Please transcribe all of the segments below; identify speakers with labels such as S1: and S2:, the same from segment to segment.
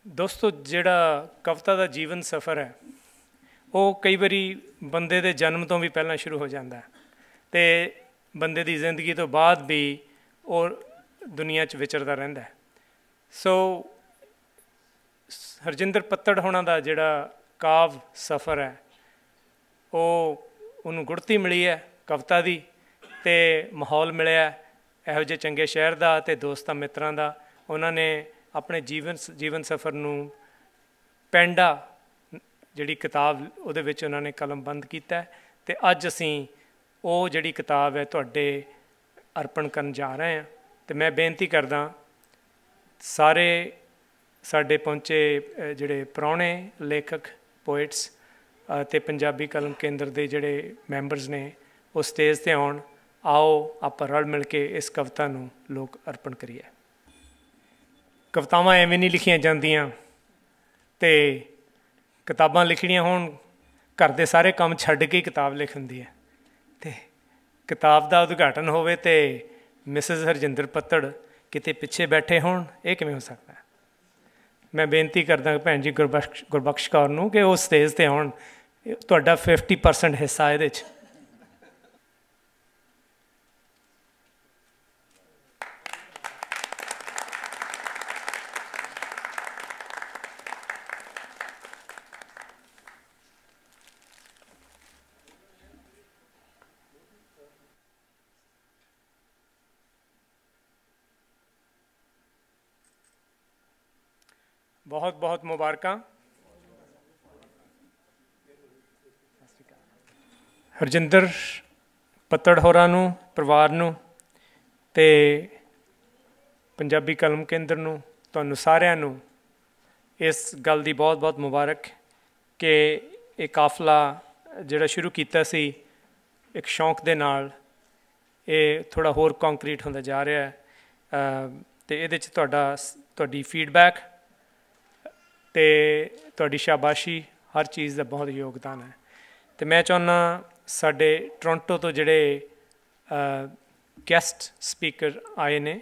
S1: ਦੋਸਤੋ ਜਿਹੜਾ ਕਵਿਤਾ ਦਾ ਜੀਵਨ ਸਫ਼ਰ ਹੈ ਉਹ ਕਈ ਵਾਰੀ ਬੰਦੇ ਦੇ ਜਨਮ ਤੋਂ ਵੀ ਪਹਿਲਾਂ ਸ਼ੁਰੂ ਹੋ ਜਾਂਦਾ ਅਤੇ ਬੰਦੇ ਦੀ ਜ਼ਿੰਦਗੀ ਤੋਂ ਬਾਅਦ ਵੀ ਉਹ ਦੁਨੀਆ 'ਚ ਵਿਚਰਦਾ ਰਹਿੰਦਾ। ਸੋ ਹਰਜਿੰਦਰ ਪੱਤੜ ਹੋਣਾ ਦਾ ਜਿਹੜਾ ਕਾਵ ਸਫ਼ਰ ਹੈ ਉਹਨੂੰ ਗੁੜਤੀ ਮਿਲੀ ਹੈ ਕਵਿਤਾ ਦੀ ਅਤੇ ਮਾਹੌਲ ਮਿਲਿਆ ਇਹੋ ਜਿਹੇ ਚੰਗੇ ਸ਼ਹਿਰ ਦਾ ਅਤੇ ਦੋਸਤਾਂ ਮਿੱਤਰਾਂ ਦਾ। ਉਹਨਾਂ ਨੇ ਆਪਣੇ ਜੀਵਨ ਸਫ਼ਰ ਨੂੰ ਪੈਂਡਾ ਜਿਹੜੀ ਕਿਤਾਬ ਉਹਦੇ ਵਿੱਚ ਉਹਨਾਂ ਨੇ ਕਲਮਬੰਦ ਕੀਤਾ ਅਤੇ ਅੱਜ ਅਸੀਂ ਉਹ ਜਿਹੜੀ ਕਿਤਾਬ ਹੈ ਤੁਹਾਡੇ ਅਰਪਣ ਕਰਨ ਜਾ ਰਹੇ ਹਾਂ। ਅਤੇ ਮੈਂ ਬੇਨਤੀ ਕਰਦਾ ਸਾਰੇ ਸਾਡੇ ਪਹੁੰਚੇ ਜਿਹੜੇ ਪ੍ਰਾਹੁਣੇ ਲੇਖਕ ਪੋਇਟਸ ਅਤੇ ਪੰਜਾਬੀ ਕਲਮ ਕੇਂਦਰ ਦੇ ਜਿਹੜੇ ਮੈਂਬਰਸ ਨੇ ਉਹ ਸਟੇਜ 'ਤੇ ਆਉਣ। ਆਓ ਆਪਾਂ ਰਲ ਮਿਲ ਕੇ ਇਸ ਕਵਿਤਾ ਨੂੰ ਲੋਕ ਅਰਪਣ ਕਰੀਏ। ਕਵਿਤਾਵਾਂ ਐਵੇਂ ਨਹੀਂ ਲਿਖੀਆਂ ਜਾਂਦੀਆਂ ਅਤੇ ਕਿਤਾਬਾਂ ਲਿਖਣੀਆਂ ਹੋਣ ਘਰ ਦੇ ਸਾਰੇ ਕੰਮ ਛੱਡ ਕੇ ਹੀ ਕਿਤਾਬ ਲਿਖ ਹੁੰਦੀ ਹੈ ਅਤੇ ਕਿਤਾਬ ਦਾ ਉਦਘਾਟਨ ਹੋਵੇ ਅਤੇ ਮਿਸਿਜ਼ ਹਰਜਿੰਦਰ ਪੱਤੜ ਕਿਤੇ ਪਿੱਛੇ ਬੈਠੇ ਹੋਣ, ਇਹ ਕਿਵੇਂ ਹੋ ਸਕਦਾ। ਮੈਂ ਬੇਨਤੀ ਕਰਦਾ ਭੈਣ ਜੀ ਗੁਰਬਖਸ਼ ਕੌਰ ਨੂੰ ਕਿ ਉਹ ਸਟੇਜ 'ਤੇ ਆਉਣ। ਤੁਹਾਡਾ 50% ਹਿੱਸਾ ਇਹਦੇ 'ਚ। ਬਹੁਤ ਬਹੁਤ ਮੁਬਾਰਕਾਂ। ਹਰਜਿੰਦਰ ਪੱਤੜ ਹੋਰਾਂ ਨੂੰ, ਪਰਿਵਾਰ ਨੂੰ ਅਤੇ ਪੰਜਾਬੀ ਕਲਮ ਕੇਂਦਰ ਨੂੰ, ਤੁਹਾਨੂੰ ਸਾਰਿਆਂ ਨੂੰ ਇਸ ਗੱਲ ਦੀ ਬਹੁਤ ਬਹੁਤ ਮੁਬਾਰਕ ਕਿ ਇਹ ਕਾਫਲਾ ਜਿਹੜਾ ਸ਼ੁਰੂ ਕੀਤਾ ਸੀ ਇੱਕ ਸ਼ੌਂਕ ਦੇ ਨਾਲ, ਇਹ ਥੋੜ੍ਹਾ ਹੋਰ ਕੰਕਰੀਟ ਹੁੰਦਾ ਜਾ ਰਿਹਾ ਅਤੇ ਇਹਦੇ 'ਚ ਤੁਹਾਡੀ ਫੀਡਬੈਕ ਅਤੇ ਤੁਹਾਡੀ ਸ਼ਾਬਾਸ਼ੀ ਹਰ ਚੀਜ਼ ਦਾ ਬਹੁਤ ਯੋਗਦਾਨ ਹੈ। ਅਤੇ ਮੈਂ ਚਾਹੁੰਦਾ ਸਾਡੇ ਟੋਰਾਂਟੋ ਤੋਂ ਜਿਹੜੇ ਗੈਸਟ ਸਪੀਕਰ ਆਏ ਨੇ,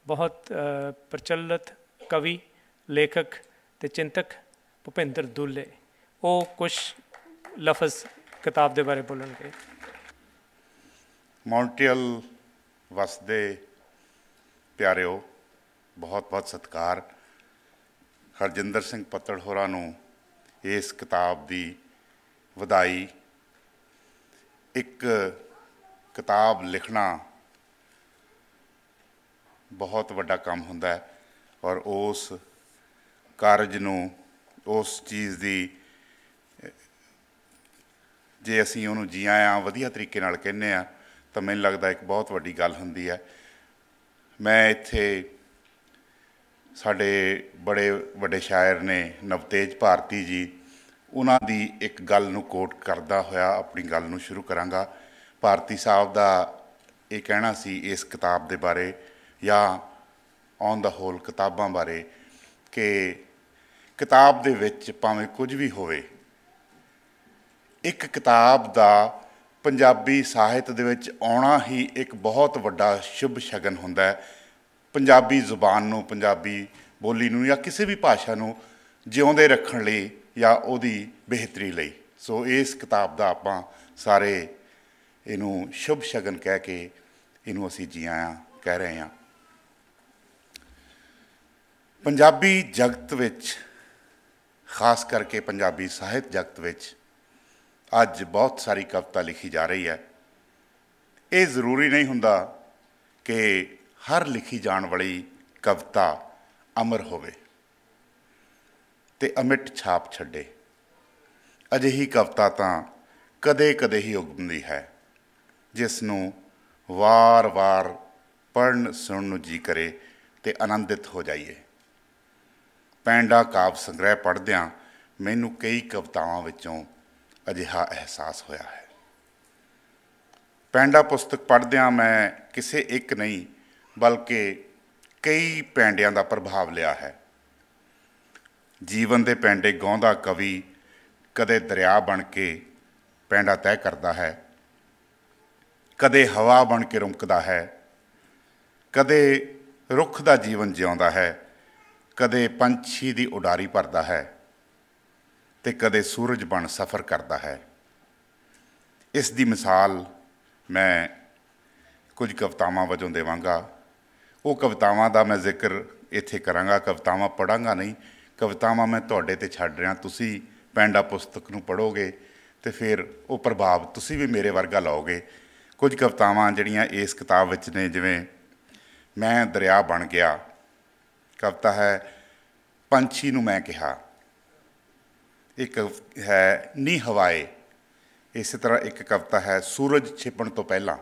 S1: ਬਹੁਤ ਪ੍ਰਚਲਿਤ ਕਵੀ ਲੇਖਕ ਅਤੇ ਚਿੰਤਕ ਭੁਪਿੰਦਰ ਦੁੱਲੇ, ਉਹ ਕੁਛ ਲਫ਼ਜ਼ ਕਿਤਾਬ ਦੇ ਬਾਰੇ ਬੋਲਣਗੇ।
S2: ਮੌਂਟਰੀਅਲ ਵਸਦੇ ਪਿਆਰਿਓ, ਬਹੁਤ ਬਹੁਤ ਸਤਿਕਾਰ। ਹਰਜਿੰਦਰ ਸਿੰਘ ਪੱਤੜ ਹੋਰਾਂ ਨੂੰ ਇਸ ਕਿਤਾਬ ਦੀ ਵਧਾਈ। ਇੱਕ ਕਿਤਾਬ ਲਿਖਣਾ ਬਹੁਤ ਵੱਡਾ ਕੰਮ ਹੁੰਦਾ ਹੈ ਔਰ ਉਸ ਕਾਰਜ ਨੂੰ, ਉਸ ਚੀਜ਼ ਦੀ ਜੇ ਅਸੀਂ ਉਹਨੂੰ ਜੀ ਆਇਆਂ ਵਧੀਆ ਤਰੀਕੇ ਨਾਲ ਕਹਿੰਦੇ ਹਾਂ ਤਾਂ ਮੈਨੂੰ ਲੱਗਦਾ ਇੱਕ ਬਹੁਤ ਵੱਡੀ ਗੱਲ ਹੁੰਦੀ ਹੈ। ਮੈਂ ਇੱਥੇ ਸਾਡੇ ਬੜੇ ਵੱਡੇ ਸ਼ਾਇਰ ਨੇ ਨਵਤੇਜ ਭਾਰਤੀ ਜੀ, ਉਹਨਾਂ ਦੀ ਇੱਕ ਗੱਲ ਨੂੰ ਕੋਟ ਕਰਦਾ ਹੋਇਆ ਆਪਣੀ ਗੱਲ ਨੂੰ ਸ਼ੁਰੂ ਕਰਾਂਗਾ। ਭਾਰਤੀ ਸਾਹਿਬ ਦਾ ਇਹ ਕਹਿਣਾ ਸੀ ਇਸ ਕਿਤਾਬ ਦੇ ਬਾਰੇ ਜਾਂ ਔਨ ਦਾ ਹੋਲ ਕਿਤਾਬਾਂ ਬਾਰੇ ਕਿ ਕਿਤਾਬ ਦੇ ਵਿੱਚ ਭਾਵੇਂ ਕੁਝ ਵੀ ਹੋਵੇ, ਇੱਕ ਕਿਤਾਬ ਦਾ ਪੰਜਾਬੀ ਸਾਹਿਤ ਦੇ ਵਿੱਚ ਆਉਣਾ ਹੀ ਇੱਕ ਬਹੁਤ ਵੱਡਾ ਸ਼ੁਭ ਸ਼ਗਨ ਹੁੰਦਾ ਹੈ। ਪੰਜਾਬੀ ਜ਼ੁਬਾਨ ਨੂੰ, ਪੰਜਾਬੀ ਬੋਲੀ ਨੂੰ ਜਾਂ ਕਿਸੇ ਵੀ ਭਾਸ਼ਾ ਨੂੰ ਜਿਉਂਦੇ ਰੱਖਣ ਲਈ ਜਾਂ ਉਹਦੀ ਬਿਹਤਰੀ ਲਈ। ਸੋ ਇਸ ਕਿਤਾਬ ਦਾ ਆਪਾਂ ਸਾਰੇ ਇਹਨੂੰ ਸ਼ੁਭ ਸ਼ਗਨ ਕਹਿ ਕੇ ਇਹਨੂੰ ਅਸੀਂ ਜੀ ਆਇਆਂ ਕਹਿ ਰਹੇ ਹਾਂ। ਪੰਜਾਬੀ ਜਗਤ ਵਿੱਚ, ਖਾਸ ਕਰਕੇ ਪੰਜਾਬੀ ਸਾਹਿਤ ਜਗਤ ਵਿੱਚ ਅੱਜ ਬਹੁਤ ਸਾਰੀ ਕਵਿਤਾ ਲਿਖੀ ਜਾ ਰਹੀ ਹੈ। ਇਹ ਜ਼ਰੂਰੀ ਨਹੀਂ ਹੁੰਦਾ ਕਿ ਹਰ ਲਿਖੀ ਜਾਣ ਵਾਲੀ ਕਵਿਤਾ ਅਮਰ ਹੋਵੇ ਅਤੇ ਅਮਿੱਟ ਛਾਪ ਛੱਡੇ। ਅਜਿਹੀ ਕਵਿਤਾ ਤਾਂ ਕਦੇ ਕਦੇ ਹੀ ਉਗਮਦੀ ਹੈ ਜਿਸ ਨੂੰ ਵਾਰ-ਵਾਰ ਪੜ੍ਹਨ ਸੁਣਨ ਨੂੰ ਜੀ ਕਰੇ ਅਤੇ ਆਨੰਦਿਤ ਹੋ ਜਾਈਏ। ਪੈਂਡਾ ਕਾਵਿ ਸੰਗ੍ਰਹਿ ਪੜ੍ਹਦਿਆਂ ਮੈਨੂੰ ਕਈ ਕਵਿਤਾਵਾਂ ਵਿੱਚੋਂ ਅਜਿਹਾ ਅਹਿਸਾਸ ਹੋਇਆ ਹੈ। ਪੈਂਡਾ ਪੁਸਤਕ ਪੜ੍ਹਦਿਆਂ ਮੈਂ ਕਿਸੇ ਇੱਕ ਨਹੀਂ ਬਲਕਿ ਕਈ ਪੈਂਡਿਆਂ ਦਾ ਪ੍ਰਭਾਵ ਲਿਆ ਹੈ। ਜੀਵਨ ਦੇ ਪੈਂਡੇ ਗਾਉਂਦਾ ਕਵੀ ਕਦੇ ਦਰਿਆ ਬਣ ਕੇ ਪੈਂਡਾ ਤੈਅ ਕਰਦਾ ਹੈ, ਕਦੇ ਹਵਾ ਬਣ ਕੇ ਰੁਮਕਦਾ ਹੈ, ਕਦੇ ਰੁੱਖ ਦਾ ਜੀਵਨ ਜਿਉਂਦਾ ਹੈ, ਕਦੇ ਪੰਛੀ ਦੀ ਉਡਾਰੀ ਭਰਦਾ ਹੈ ਤੇ ਕਦੇ ਸੂਰਜ ਬਣ ਸਫ਼ਰ ਕਰਦਾ ਹੈ। ਇਸ ਦੀ ਮਿਸਾਲ ਮੈਂ ਕੁਝ ਕਵਿਤਾਵਾਂ ਵਜੋਂ ਦੇਵਾਂਗਾ। ਉਹ ਕਵਿਤਾਵਾਂ ਦਾ ਮੈਂ ਜ਼ਿਕਰ ਇੱਥੇ ਕਰਾਂਗਾ, ਕਵਿਤਾਵਾਂ ਪੜ੍ਹਾਂਗਾ ਨਹੀਂ, ਕਵਿਤਾਵਾਂ ਮੈਂ ਤੁਹਾਡੇ 'ਤੇ ਛੱਡ ਰਿਹਾ। ਤੁਸੀਂ ਪੈਂਡਾ ਪੁਸਤਕ ਨੂੰ ਪੜ੍ਹੋਗੇ ਅਤੇ ਫਿਰ ਉਹ ਪ੍ਰਭਾਵ ਤੁਸੀਂ ਵੀ ਮੇਰੇ ਵਰਗਾ ਲਓਗੇ। ਕੁਝ ਕਵਿਤਾਵਾਂ ਜਿਹੜੀਆਂ ਇਸ ਕਿਤਾਬ ਵਿੱਚ ਨੇ, ਜਿਵੇਂ ਮੈਂ ਦਰਿਆ ਬਣ ਗਿਆ, ਕਵਿਤਾ ਹੈ ਪੰਛੀ ਨੂੰ ਮੈਂ ਕਿਹਾ। ਇੱਕ ਹੈ ਨੀ ਹਵਾਏ। ਇਸੇ ਤਰ੍ਹਾਂ ਇੱਕ ਕਵਿਤਾ ਹੈ ਸੂਰਜ ਛਿਪਣ ਤੋਂ ਪਹਿਲਾਂ।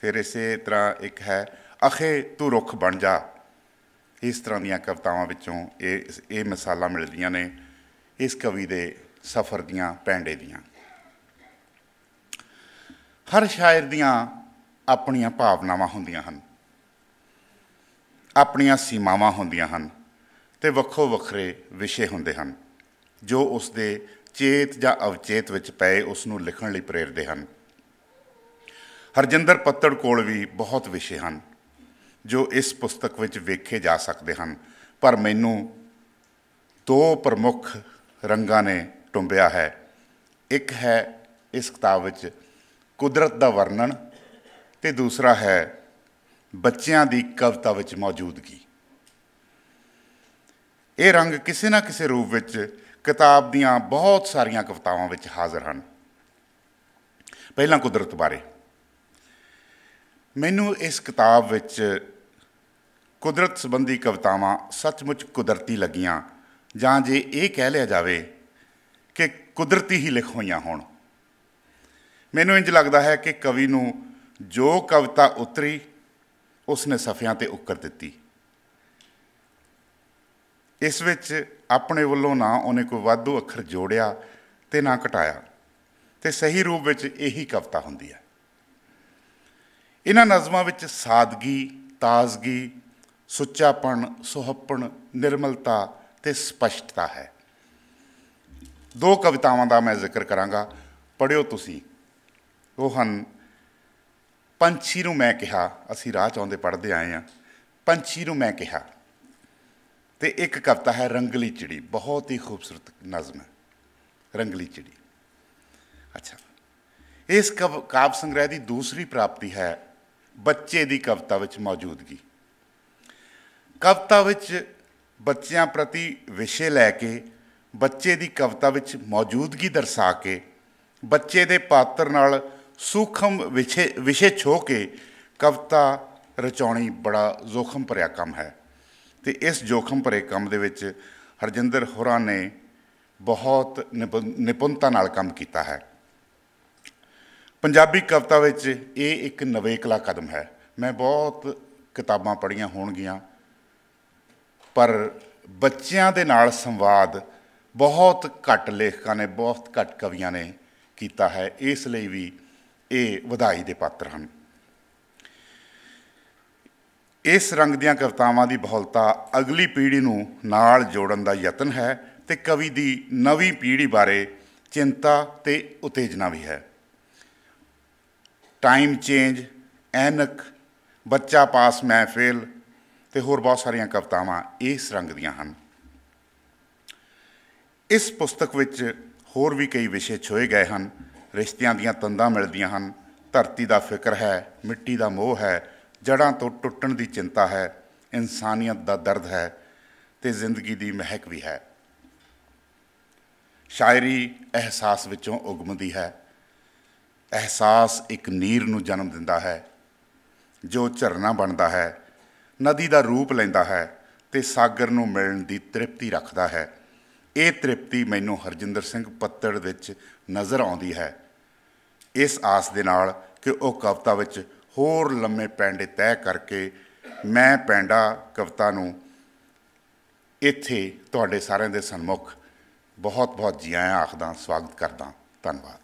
S2: ਫਿਰ ਇਸੇ ਤਰ੍ਹਾਂ ਇੱਕ ਹੈ ਅਖੇ ਤੂੰ ਰੁੱਖ ਬਣ ਜਾ। ਇਸ ਤਰ੍ਹਾਂ ਦੀਆਂ ਕਵਿਤਾਵਾਂ ਵਿੱਚੋਂ ਇਹ ਮਿਸਾਲਾਂ ਮਿਲਦੀਆਂ ਨੇ ਇਸ ਕਵੀ ਦੇ ਸਫ਼ਰ ਦੀਆਂ, ਪੈਂਡੇ ਦੀਆਂ। ਹਰ ਸ਼ਾਇਰ ਦੀਆਂ ਆਪਣੀਆਂ ਭਾਵਨਾਵਾਂ ਹੁੰਦੀਆਂ ਹਨ, ਆਪਣੀਆਂ ਸੀਮਾਵਾਂ ਹੁੰਦੀਆਂ ਹਨ ਅਤੇ ਵੱਖੋ ਵੱਖਰੇ ਵਿਸ਼ੇ ਹੁੰਦੇ ਹਨ ਜੋ ਉਸ ਦੇ ਚੇਤ ਜਾਂ ਅਵਚੇਤ ਵਿੱਚ ਪਏ ਉਸ ਨੂੰ ਲਿਖਣ ਲਈ ਪ੍ਰੇਰਦੇ ਹਨ। ਹਰਜਿੰਦਰ ਪੱਤੜ ਕੋਲ ਵੀ ਬਹੁਤ ਵਿਸ਼ੇ ਹਨ ਜੋ ਇਸ ਪੁਸਤਕ ਵਿੱਚ ਵੇਖੇ ਜਾ ਸਕਦੇ ਹਨ, ਪਰ ਮੈਨੂੰ ਦੋ ਪ੍ਰਮੁੱਖ ਰੰਗਾਂ ਨੇ ਟੁੰਬਿਆ ਹੈ। ਇੱਕ ਹੈ ਇਸ ਕਿਤਾਬ ਵਿੱਚ ਕੁਦਰਤ ਦਾ ਵਰਣਨ ਅਤੇ ਦੂਸਰਾ ਹੈ ਬੱਚਿਆਂ ਦੀ ਕਵਿਤਾ ਵਿੱਚ ਮੌਜੂਦਗੀ। ਇਹ ਰੰਗ ਕਿਸੇ ਨਾ ਕਿਸੇ ਰੂਪ ਵਿੱਚ ਕਿਤਾਬ ਦੀਆਂ ਬਹੁਤ ਸਾਰੀਆਂ ਕਵਿਤਾਵਾਂ ਵਿੱਚ ਹਾਜ਼ਰ ਹਨ। ਪਹਿਲਾਂ ਕੁਦਰਤ ਬਾਰੇ। ਮੈਨੂੰ ਇਸ ਕਿਤਾਬ ਵਿੱਚ ਕੁਦਰਤ ਸੰਬੰਧੀ ਕਵਿਤਾਵਾਂ ਸੱਚਮੁੱਚ ਕੁਦਰਤੀ ਲੱਗੀਆਂ, ਜਾਂ ਜੇ ਇਹ ਕਹਿ ਲਿਆ ਜਾਵੇ ਕਿ ਕੁਦਰਤੀ ਹੀ ਲਿਖ ਹੋਈਆਂ ਹੋਣ। ਮੈਨੂੰ ਇੰਝ ਲੱਗਦਾ ਹੈ ਕਿ ਕਵੀ ਨੂੰ ਜੋ ਕਵਿਤਾ ਉਤਰੀ ਉਸਨੇ ਸਫ਼ਿਆਂ 'ਤੇ ਉੱਕਰ ਦਿੱਤੀ। ਇਸ ਵਿੱਚ ਆਪਣੇ ਵੱਲੋਂ ਨਾ ਉਹਨੇ ਕੋਈ ਵਾਧੂ ਅੱਖਰ ਜੋੜਿਆ ਅਤੇ ਨਾ ਘਟਾਇਆ, ਅਤੇ ਸਹੀ ਰੂਪ ਵਿੱਚ ਇਹੀ ਕਵਿਤਾ ਹੁੰਦੀ ਹੈ। ਇਹਨਾਂ ਨਜ਼ਮਾਂ ਵਿੱਚ ਸਾਦਗੀ, ਤਾਜ਼ਗੀ, ਸੁੱਚਾਪਣ, ਸੁਹੱਪਣ, ਨਿਰਮਲਤਾ ਅਤੇ ਸਪਸ਼ਟਤਾ ਹੈ। ਦੋ ਕਵਿਤਾਵਾਂ ਦਾ ਮੈਂ ਜ਼ਿਕਰ ਕਰਾਂਗਾ, ਪੜ੍ਹਿਓ ਤੁਸੀਂ। ਉਹ ਹਨ ਪੰਛੀ ਨੂੰ ਮੈਂ ਕਿਹਾ। ਅਸੀਂ ਰਾਹ 'ਚ ਆਉਂਦੇ ਪੜ੍ਹਦੇ ਆਏ ਹਾਂ। ਪੰਛੀ ਨੂੰ ਮੈਂ ਕਿਹਾ। ਅਤੇ ਇੱਕ ਕਵਿਤਾ ਹੈ ਰੰਗਲੀ ਚਿੜੀ। ਬਹੁਤ ਹੀ ਖੂਬਸੂਰਤ ਨਜ਼ਮ ਹੈ ਰੰਗਲੀ ਚਿੜੀ। ਅੱਛਾ, ਇਸ ਕਾਵਿ ਸੰਗ੍ਰਹਿ ਦੀ ਦੂਸਰੀ ਪ੍ਰਾਪਤੀ ਹੈ ਬੱਚੇ ਦੀ ਕਵਿਤਾ ਵਿੱਚ ਮੌਜੂਦਗੀ। ਕਵਿਤਾ ਵਿੱਚ ਬੱਚਿਆਂ ਪ੍ਰਤੀ ਵਿਸ਼ੇ ਲੈ ਕੇ, ਬੱਚੇ ਦੀ ਕਵਿਤਾ ਵਿੱਚ ਮੌਜੂਦਗੀ ਦਰਸਾ ਕੇ, ਬੱਚੇ ਦੇ ਪਾਤਰ ਨਾਲ ਸੂਖਮ ਵਿਸ਼ੇ ਛੋਹ ਕੇ ਕਵਿਤਾ ਰਚਾਉਣੀ ਬੜਾ ਜੋਖਮ ਭਰਿਆ ਕੰਮ ਹੈ, ਅਤੇ ਇਸ ਜੋਖਮ ਭਰੇ ਕੰਮ ਦੇ ਵਿੱਚ ਹਰਜਿੰਦਰ ਹੋਰਾਂ ਨੇ ਬਹੁਤ ਨਿਪੁੰਨਤਾ ਨਾਲ ਕੰਮ ਕੀਤਾ ਹੈ। ਪੰਜਾਬੀ ਕਵਿਤਾ ਵਿੱਚ ਇਹ ਇੱਕ ਨਵੇਕਲਾ ਕਦਮ ਹੈ। ਮੈਂ ਬਹੁਤ ਕਿਤਾਬਾਂ ਪੜ੍ਹੀਆਂ ਹੋਣਗੀਆਂ, ਪਰ ਬੱਚਿਆਂ ਦੇ ਨਾਲ ਸੰਵਾਦ ਬਹੁਤ ਘੱਟ ਲੇਖਕਾਂ ਨੇ, ਬਹੁਤ ਘੱਟ ਕਵੀਆਂ ਨੇ ਕੀਤਾ ਹੈ। ਇਸ ਲਈ ਵੀ ਇਹ ਵਧਾਈ ਦੇ ਪਾਤਰ ਹਨ। ਇਸ ਰੰਗ ਦੀਆਂ ਕਵਿਤਾਵਾਂ ਦੀ ਬਹੁਲਤਾ ਅਗਲੀ ਪੀੜ੍ਹੀ ਨੂੰ ਨਾਲ ਜੋੜਨ ਦਾ ਯਤਨ ਹੈ ਅਤੇ ਕਵੀ ਦੀ ਨਵੀਂ ਪੀੜ੍ਹੀ ਬਾਰੇ ਚਿੰਤਾ ਅਤੇ ਉਤੇਜਨਾ ਵੀ ਹੈ। ਟਾਈਮ ਚੇਂਜ, ਐਨਕ, ਬੱਚਾ ਪਾਸ ਮੈਂ ਫੇਲ ਅਤੇ ਹੋਰ ਬਹੁਤ ਸਾਰੀਆਂ ਕਵਿਤਾਵਾਂ ਇਸ ਰੰਗ ਦੀਆਂ ਹਨ। ਇਸ ਪੁਸਤਕ ਵਿੱਚ ਹੋਰ ਵੀ ਕਈ ਵਿਸ਼ੇ ਛੋਏ ਗਏ ਹਨ। ਰਿਸ਼ਤਿਆਂ ਦੀਆਂ ਤੰਦਾਂ ਮਿਲਦੀਆਂ ਹਨ, ਧਰਤੀ ਦਾ ਫਿਕਰ ਹੈ, ਮਿੱਟੀ ਦਾ ਮੋਹ ਹੈ, ਜੜ੍ਹਾਂ ਤੋਂ ਟੁੱਟਣ ਦੀ ਚਿੰਤਾ ਹੈ, ਇਨਸਾਨੀਅਤ ਦਾ ਦਰਦ ਹੈ ਅਤੇ ਜ਼ਿੰਦਗੀ ਦੀ ਮਹਿਕ ਵੀ ਹੈ। ਸ਼ਾਇਰੀ ਅਹਿਸਾਸ ਵਿੱਚੋਂ ਉਗਮਦੀ ਹੈ। ਅਹਿਸਾਸ ਇੱਕ ਨੀਰ ਨੂੰ ਜਨਮ ਦਿੰਦਾ ਹੈ ਜੋ ਝਰਨਾ ਬਣਦਾ ਹੈ, ਨਦੀ ਦਾ ਰੂਪ ਲੈਂਦਾ ਹੈ ਅਤੇ ਸਾਗਰ ਨੂੰ ਮਿਲਣ ਦੀ ਤ੍ਰਿਪਤੀ ਰੱਖਦਾ ਹੈ। ਇਹ ਤ੍ਰਿਪਤੀ ਮੈਨੂੰ ਹਰਜਿੰਦਰ ਸਿੰਘ ਪੱਤੜ ਵਿੱਚ ਨਜ਼ਰ ਆਉਂਦੀ ਹੈ, ਇਸ ਆਸ ਦੇ ਨਾਲ ਕਿ ਉਹ ਕਵਿਤਾ ਵਿੱਚ ਹੋਰ ਲੰਮੇ ਪੈਂਡੇ ਤੈਅ ਕਰਕੇ ਮੈਂ ਪੈਂਡਾ ਕਵਿਤਾ ਨੂੰ ਇੱਥੇ ਤੁਹਾਡੇ ਸਾਰਿਆਂ ਦੇ ਸਨਮੁਖ ਬਹੁਤ ਬਹੁਤ ਜੀ ਆਇਆਂ ਆਖਦਾ, ਸਵਾਗਤ ਕਰਦਾ। ਧੰਨਵਾਦ।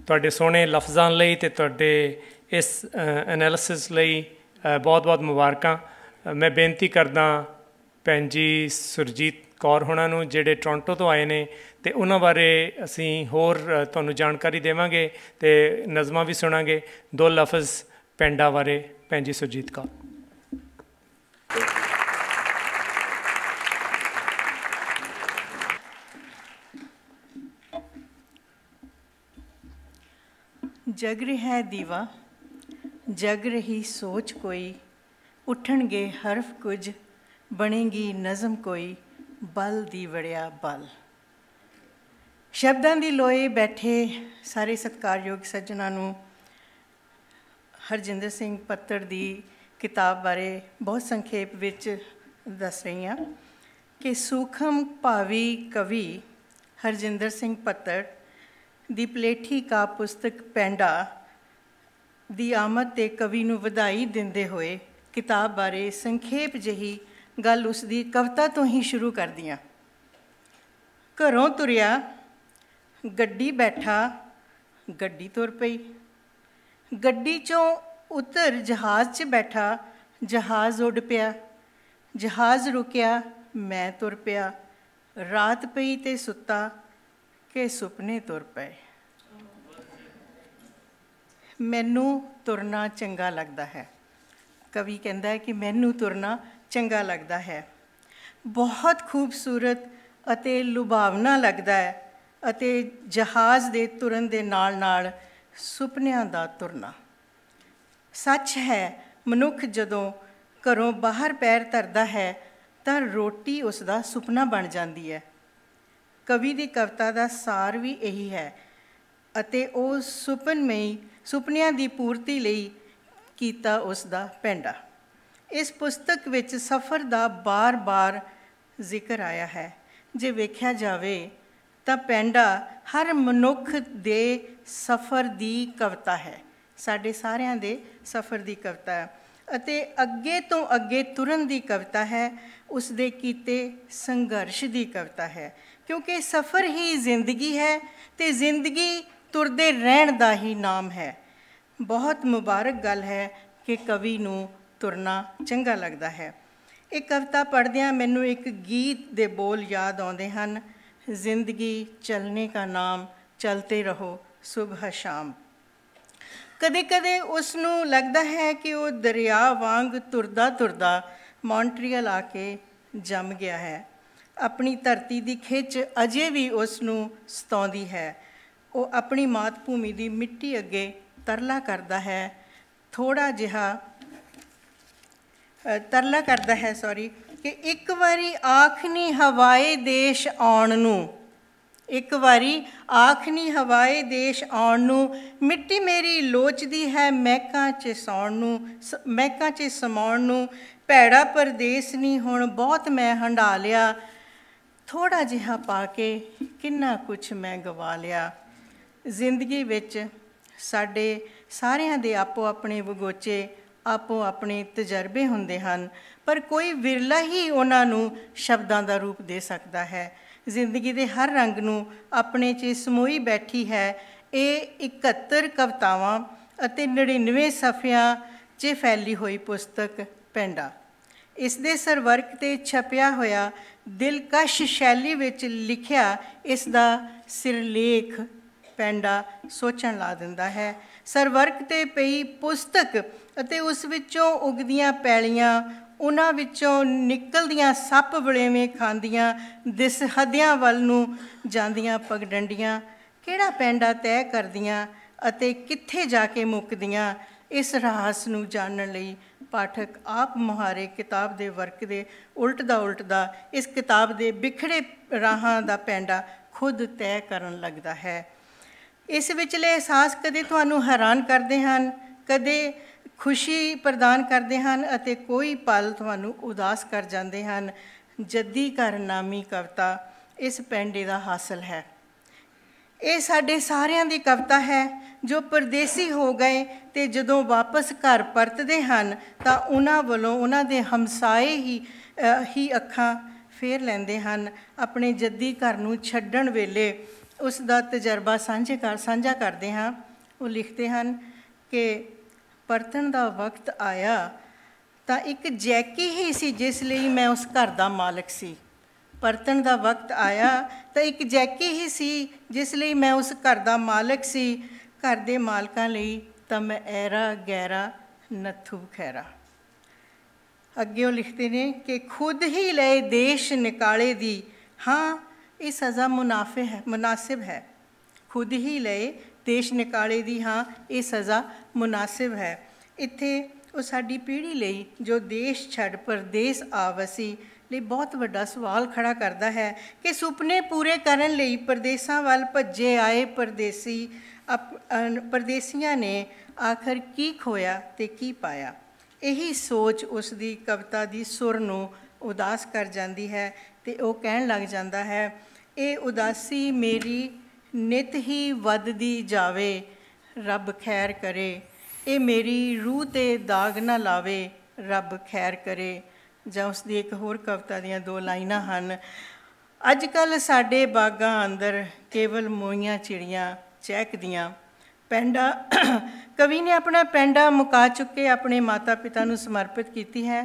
S1: ਤੁਹਾਡੇ ਸੋਹਣੇ ਲਫ਼ਜ਼ਾਂ ਲਈ ਅਤੇ ਤੁਹਾਡੇ ਇਸ ਐਨਾਲਿਸਿਸ ਲਈ ਬਹੁਤ ਬਹੁਤ ਮੁਬਾਰਕਾਂ। ਮੈਂ ਬੇਨਤੀ ਕਰਦਾ ਭੈਣ ਜੀ ਸੁਰਜੀਤ ਕੌਰ ਹੋਣਾ ਨੂੰ ਜਿਹੜੇ ਟੋਰਾਂਟੋ ਤੋਂ ਆਏ ਨੇ, ਤੇ ਉਹਨਾਂ ਬਾਰੇ ਅਸੀਂ ਹੋਰ ਤੁਹਾਨੂੰ ਜਾਣਕਾਰੀ ਦੇਵਾਂਗੇ ਤੇ ਨਜ਼ਮਾਂ ਵੀ ਸੁਣਾਂਗੇ। ਦੋ ਲਫ਼ਜ਼ ਪੈਂਡਾ ਬਾਰੇ ਭੈਣ ਜੀ ਸੁਰਜੀਤ ਕੌਰ।
S3: जग रहा दीवा जग रही सोच कोई, उठणगे हरफ कुछ बनेगी नज़म कोई, बल दी वड़िया बल। शब्दां दी लोए बैठे सारे सत्कारयोग सज्जनां नूं हरजिंदर सिंह पत्तड़ दी किताब बारे बहुत संखेप विच दस रही हाँ कि सूखम भावी कवि हरजिंदर सिंह पत्तड़ ਦੀ ਪਲੇਠੀ ਕਾ ਪੁਸਤਕ ਪੈਂਡਾ ਦੀ ਆਮਦ ਤੇ ਕਵੀ ਨੂੰ ਵਧਾਈ ਦਿੰਦੇ ਹੋਏ ਕਿਤਾਬ ਬਾਰੇ ਸੰਖੇਪ ਜਿਹੀ ਗੱਲ ਉਸ ਦੀ ਕਵਿਤਾ ਤੋਂ ਹੀ ਸ਼ੁਰੂ ਕਰਦੀਆਂ। ਘਰੋਂ ਤੁਰਿਆ ਗੱਡੀ ਬੈਠਾ, ਗੱਡੀ ਤੁਰ ਪਈ। ਗੱਡੀ 'ਚੋਂ ਉਤਰ ਜਹਾਜ਼ 'ਚ ਬੈਠਾ, ਜਹਾਜ਼ ਉੱਡ ਪਿਆ। ਜਹਾਜ਼ ਰੁਕਿਆ, ਮੈਂ ਤੁਰ ਪਿਆ। ਰਾਤ ਪਈ ਤੇ ਸੁੱਤਾ ਕਿ ਸੁਪਨੇ ਤੁਰ ਪਏ। ਮੈਨੂੰ ਤੁਰਨਾ ਚੰਗਾ ਲੱਗਦਾ ਹੈ। ਕਵੀ ਕਹਿੰਦਾ ਹੈ ਕਿ ਮੈਨੂੰ ਤੁਰਨਾ ਚੰਗਾ ਲੱਗਦਾ ਹੈ। ਬਹੁਤ ਖੂਬਸੂਰਤ ਅਤੇ ਲੁਭਾਵਨਾ ਲੱਗਦਾ ਹੈ ਅਤੇ ਜਹਾਜ਼ ਦੇ ਤੁਰਨ ਦੇ ਨਾਲ ਨਾਲ ਸੁਪਨਿਆਂ ਦਾ ਤੁਰਨਾ। ਸੱਚ ਹੈ, ਮਨੁੱਖ ਜਦੋਂ ਘਰੋਂ ਬਾਹਰ ਪੈਰ ਧਰਦਾ ਹੈ ਤਾਂ ਰੋਟੀ ਉਸ ਦਾ ਸੁਪਨਾ ਬਣ ਜਾਂਦੀ ਹੈ। ਕਵੀ ਦੀ ਕਵਿਤਾ ਦਾ ਸਾਰ ਵੀ ਇਹੀ ਹੈ ਅਤੇ ਉਹ ਸੁਪਨਮਈ ਸੁਪਨਿਆਂ ਦੀ ਪੂਰਤੀ ਲਈ ਕੀਤਾ ਉਸ ਦਾ ਪੈਂਡਾ। ਇਸ ਪੁਸਤਕ ਵਿੱਚ ਸਫ਼ਰ ਦਾ ਬਾਰ-ਬਾਰ ਜ਼ਿਕਰ ਆਇਆ ਹੈ। ਜੇ ਵੇਖਿਆ ਜਾਵੇ ਤਾਂ ਪੈਂਡਾ ਹਰ ਮਨੁੱਖ ਦੇ ਸਫ਼ਰ ਦੀ ਕਵਿਤਾ ਹੈ, ਸਾਡੇ ਸਾਰਿਆਂ ਦੇ ਸਫ਼ਰ ਦੀ ਕਵਿਤਾ ਹੈ ਅਤੇ ਅੱਗੇ ਤੋਂ ਅੱਗੇ ਤੁਰਨ ਦੀ ਕਵਿਤਾ ਹੈ, ਉਸ ਦੇ ਕੀਤੇ ਸੰਘਰਸ਼ ਦੀ ਕਵਿਤਾ ਹੈ। ਕਿਉਂਕਿ ਸਫ਼ਰ ਹੀ ਜ਼ਿੰਦਗੀ ਹੈ ਅਤੇ ਜ਼ਿੰਦਗੀ ਤੁਰਦੇ ਰਹਿਣ ਦਾ ਹੀ ਨਾਮ ਹੈ। ਬਹੁਤ ਮੁਬਾਰਕ ਗੱਲ ਹੈ ਕਿ ਕਵੀ ਨੂੰ ਤੁਰਨਾ ਚੰਗਾ ਲੱਗਦਾ ਹੈ। ਇਹ ਕਵਿਤਾ ਪੜ੍ਹਦਿਆਂ ਮੈਨੂੰ ਇੱਕ ਗੀਤ ਦੇ ਬੋਲ ਯਾਦ ਆਉਂਦੇ ਹਨ। ਜ਼ਿੰਦਗੀ ਚਲਨੇ ਕਾ ਨਾਮ, ਚਲਤੇ ਰਹੋ ਸੁਬਹ ਸ਼ਾਮ। ਕਦੇ ਕਦੇ ਉਸ ਨੂੰ ਲੱਗਦਾ ਹੈ ਕਿ ਉਹ ਦਰਿਆ ਵਾਂਗ ਤੁਰਦਾ ਤੁਰਦਾ ਮੌਂਟਰੀਅਲ ਆ ਕੇ ਜੰਮ ਗਿਆ ਹੈ। ਆਪਣੀ ਧਰਤੀ ਦੀ ਖਿੱਚ ਅਜੇ ਵੀ ਉਸ ਨੂੰ ਸਤਾਉਂਦੀ ਹੈ। ਉਹ ਆਪਣੀ ਮਾਤ ਭੂਮੀ ਦੀ ਮਿੱਟੀ ਅੱਗੇ ਤਰਲਾ ਕਰਦਾ ਹੈ, ਥੋੜ੍ਹਾ ਜਿਹਾ ਤਰਲਾ ਕਰਦਾ ਹੈ ਕਿ ਇੱਕ ਵਾਰੀ ਆਖਣੀ ਹਵਾਏ ਦੇਸ਼ ਆਉਣ ਨੂੰ, ਇੱਕ ਵਾਰੀ ਆਖਣੀ ਹਵਾਏ ਦੇਸ਼ ਆਉਣ ਨੂੰ, ਮਿੱਟੀ ਮੇਰੀ ਲੋਚਦੀ ਹੈ ਮਹਿਕਾਂ 'ਚ ਸੌਣ ਨੂੰ, ਮਹਿਕਾਂ 'ਚ ਸਮਾਉਣ ਨੂੰ। ਭੈੜਾ ਪਰਦੇਸ ਨਹੀਂ ਹੁਣ ਬਹੁਤ ਮੈਂ ਹੰਢਾ ਲਿਆ, ਥੋੜ੍ਹਾ ਜਿਹਾ ਪਾ ਕੇ ਕਿੰਨਾ ਕੁਛ ਮੈਂ ਗਵਾ ਲਿਆ। ਜ਼ਿੰਦਗੀ ਵਿੱਚ ਸਾਡੇ ਸਾਰਿਆਂ ਦੇ ਆਪੋ ਆਪਣੇ ਵਗੋਚੇ, ਆਪੋ ਆਪਣੇ ਤਜਰਬੇ ਹੁੰਦੇ ਹਨ, ਪਰ ਕੋਈ ਵਿਰਲਾ ਹੀ ਉਹਨਾਂ ਨੂੰ ਸ਼ਬਦਾਂ ਦਾ ਰੂਪ ਦੇ ਸਕਦਾ ਹੈ। ਜ਼ਿੰਦਗੀ ਦੇ ਹਰ ਰੰਗ ਨੂੰ ਆਪਣੇ 'ਚ ਸਮੋਈ ਬੈਠੀ ਹੈ ਇਹ 71 ਕਵਿਤਾਵਾਂ ਅਤੇ 99 ਸਫ਼ਿਆਂ 'ਚ ਫੈਲੀ ਹੋਈ ਪੁਸਤਕ ਪੈਂਡਾ। ਇਸ ਦੇ ਸਰਵਰਕ 'ਤੇ ਛਪਿਆ ਹੋਇਆ ਦਿਲਕਸ਼ ਸ਼ੈਲੀ ਵਿੱਚ ਲਿਖਿਆ ਇਸ ਦਾ ਸਿਰਲੇਖ ਪੈਂਡਾ ਸੋਚਣ ਲਾ ਦਿੰਦਾ ਹੈ। ਸਰਵਰਕ 'ਤੇ ਪਈ ਪੁਸਤਕ ਅਤੇ ਉਸ ਵਿੱਚੋਂ ਉਗਦੀਆਂ ਪੈਲੀਆਂ, ਉਹਨਾਂ ਵਿੱਚੋਂ ਨਿਕਲਦੀਆਂ ਸੱਪ ਵਲੇਵੇਂ ਖਾਂਦੀਆਂ ਦਿਸਹਦਿਆਂ ਵੱਲ ਨੂੰ ਜਾਂਦੀਆਂ ਪਗਡੰਡੀਆਂ, ਕਿਹੜਾ ਪੈਂਡਾ ਤੈਅ ਕਰਦੀਆਂ ਅਤੇ ਕਿੱਥੇ ਜਾ ਕੇ ਮੁੱਕਦੀਆਂ, ਇਸ ਰਹੱਸ ਨੂੰ ਜਾਣਨ ਲਈ ਪਾਠਕ ਆਪ ਮੁਹਾਰੇ ਕਿਤਾਬ ਦੇ ਵਰਕ ਦੇ ਉਲਟਦਾ ਇਸ ਕਿਤਾਬ ਦੇ ਬਿਖੜੇ ਰਾਹਾਂ ਦਾ ਪੈਂਡਾ ਖੁਦ ਤੈਅ ਕਰਨ ਲੱਗਦਾ ਹੈ। ਇਸ ਵਿਚਲੇ ਅਹਿਸਾਸ ਕਦੇ ਤੁਹਾਨੂੰ ਹੈਰਾਨ ਕਰਦੇ ਹਨ, ਕਦੇ ਖੁਸ਼ੀ ਪ੍ਰਦਾਨ ਕਰਦੇ ਹਨ ਅਤੇ ਕੋਈ ਪਲ ਤੁਹਾਨੂੰ ਉਦਾਸ ਕਰ ਜਾਂਦੇ ਹਨ। ਜੱਦੀ ਘਰ ਨਾਮੀ ਕਵਿਤਾ ਇਸ ਪੈਂਡੇ ਦਾ ਹਾਸਲ ਹੈ। ਇਹ ਸਾਡੇ ਸਾਰਿਆਂ ਦੀ ਕਵਿਤਾ ਹੈ ਜੋ ਪਰਦੇਸੀ ਹੋ ਗਏ ਅਤੇ ਜਦੋਂ ਵਾਪਸ ਘਰ ਪਰਤਦੇ ਹਨ ਤਾਂ ਉਹਨਾਂ ਵੱਲੋਂ ਉਹਨਾਂ ਦੇ ਹਮਸਾਏ ਹੀ ਅੱਖਾਂ ਫੇਰ ਲੈਂਦੇ ਹਨ। ਆਪਣੇ ਜੱਦੀ ਘਰ ਨੂੰ ਛੱਡਣ ਵੇਲੇ ਉਸ ਦਾ ਤਜਰਬਾ ਸਾਂਝਾ ਕਰਦੇ ਹਾਂ। ਉਹ ਲਿਖਦੇ ਹਨ ਕਿ ਪਰਤਣ ਦਾ ਵਕਤ ਆਇਆ ਤਾਂ ਇੱਕ ਜੈਕੀ ਹੀ ਸੀ ਜਿਸ ਲਈ ਮੈਂ ਉਸ ਘਰ ਦਾ ਮਾਲਕ ਸੀ। ਪਰਤਣ ਦਾ ਵਕਤ ਆਇਆ ਤਾਂ ਇੱਕ ਜੈਕੀ ਹੀ ਸੀ ਜਿਸ ਲਈ ਮੈਂ ਉਸ ਘਰ ਦਾ ਮਾਲਕ ਸੀ। ਘਰ ਦੇ ਮਾਲਕਾਂ ਲਈ ਤਾਂ ਮੈਂ ਐਰਾ ਗੈਰਾ ਨੱਥੂ ਖੈਰਾ। ਅੱਗੇ ਉਹ ਲਿਖਦੇ ਨੇ ਕਿ ਖੁਦ ਹੀ ਲਏ ਦੇਸ਼ ਨਿਕਾਲੇ ਦੀ, ਹਾਂ ਇਹ ਸਜ਼ਾ ਮੁਨਾਸਿਬ ਹੈ। ਖੁਦ ਹੀ ਲਏ ਦੇਸ਼ ਨਿਕਾਲੇ ਦੀ, ਹਾਂ ਇਹ ਸਜ਼ਾ ਮੁਨਾਸਿਬ ਹੈ। ਇੱਥੇ ਉਹ ਸਾਡੀ ਪੀੜ੍ਹੀ ਲਈ ਜੋ ਦੇਸ਼ ਛੱਡ ਪਰਦੇਸ ਆ ਵਸੀ ਲਈ ਬਹੁਤ ਵੱਡਾ ਸਵਾਲ ਖੜਾ ਕਰਦਾ ਹੈ ਕਿ ਸੁਪਨੇ ਪੂਰੇ ਕਰਨ ਲਈ ਪਰਦੇਸਾਂ ਵੱਲ ਭੱਜੇ ਆਏ ਪਰਦੇਸੀਆਂ ਨੇ ਆਖਰ ਕੀ ਖੋਇਆ ਤੇ ਕੀ ਪਾਇਆ। ਇਹੀ ਸੋਚ ਉਸ ਦੀ ਕਵਿਤਾ ਦੀ ਸੁਰ ਨੂੰ ਉਦਾਸ ਕਰ ਜਾਂਦੀ ਹੈ ਤੇ ਉਹ ਕਹਿਣ ਲੱਗ ਜਾਂਦਾ ਹੈ, ਇਹ ਉਦਾਸੀ ਮੇਰੀ ਨਿਤ ਹੀ ਵੱਧਦੀ ਜਾਵੇ, ਰੱਬ ਖੈਰ ਕਰੇ। ਇਹ ਮੇਰੀ ਰੂਹ 'ਤੇ ਦਾਗ ਨਾ ਲਾਵੇ, ਰੱਬ ਖੈਰ ਕਰੇ। ਜਾਂ ਉਸ ਦੀ ਇੱਕ ਹੋਰ ਕਵਿਤਾ ਦੀਆਂ 2 ਲਾਈਨਾਂ ਹਨ, ਅੱਜ ਕੱਲ੍ਹ ਸਾਡੇ ਬਾਗਾਂ ਅੰਦਰ ਕੇਵਲ ਮੋਈਆਂ ਚਿੜੀਆਂ ਚਹਿਕਦੀਆਂ। ਪੈਂਡਾ ਕਵੀ ਨੇ ਆਪਣਾ ਪੈਂਡਾ ਮੁਕਾ ਚੁੱਕੇ ਆਪਣੇ ਮਾਤਾ ਪਿਤਾ ਨੂੰ ਸਮਰਪਿਤ ਕੀਤੀ ਹੈ।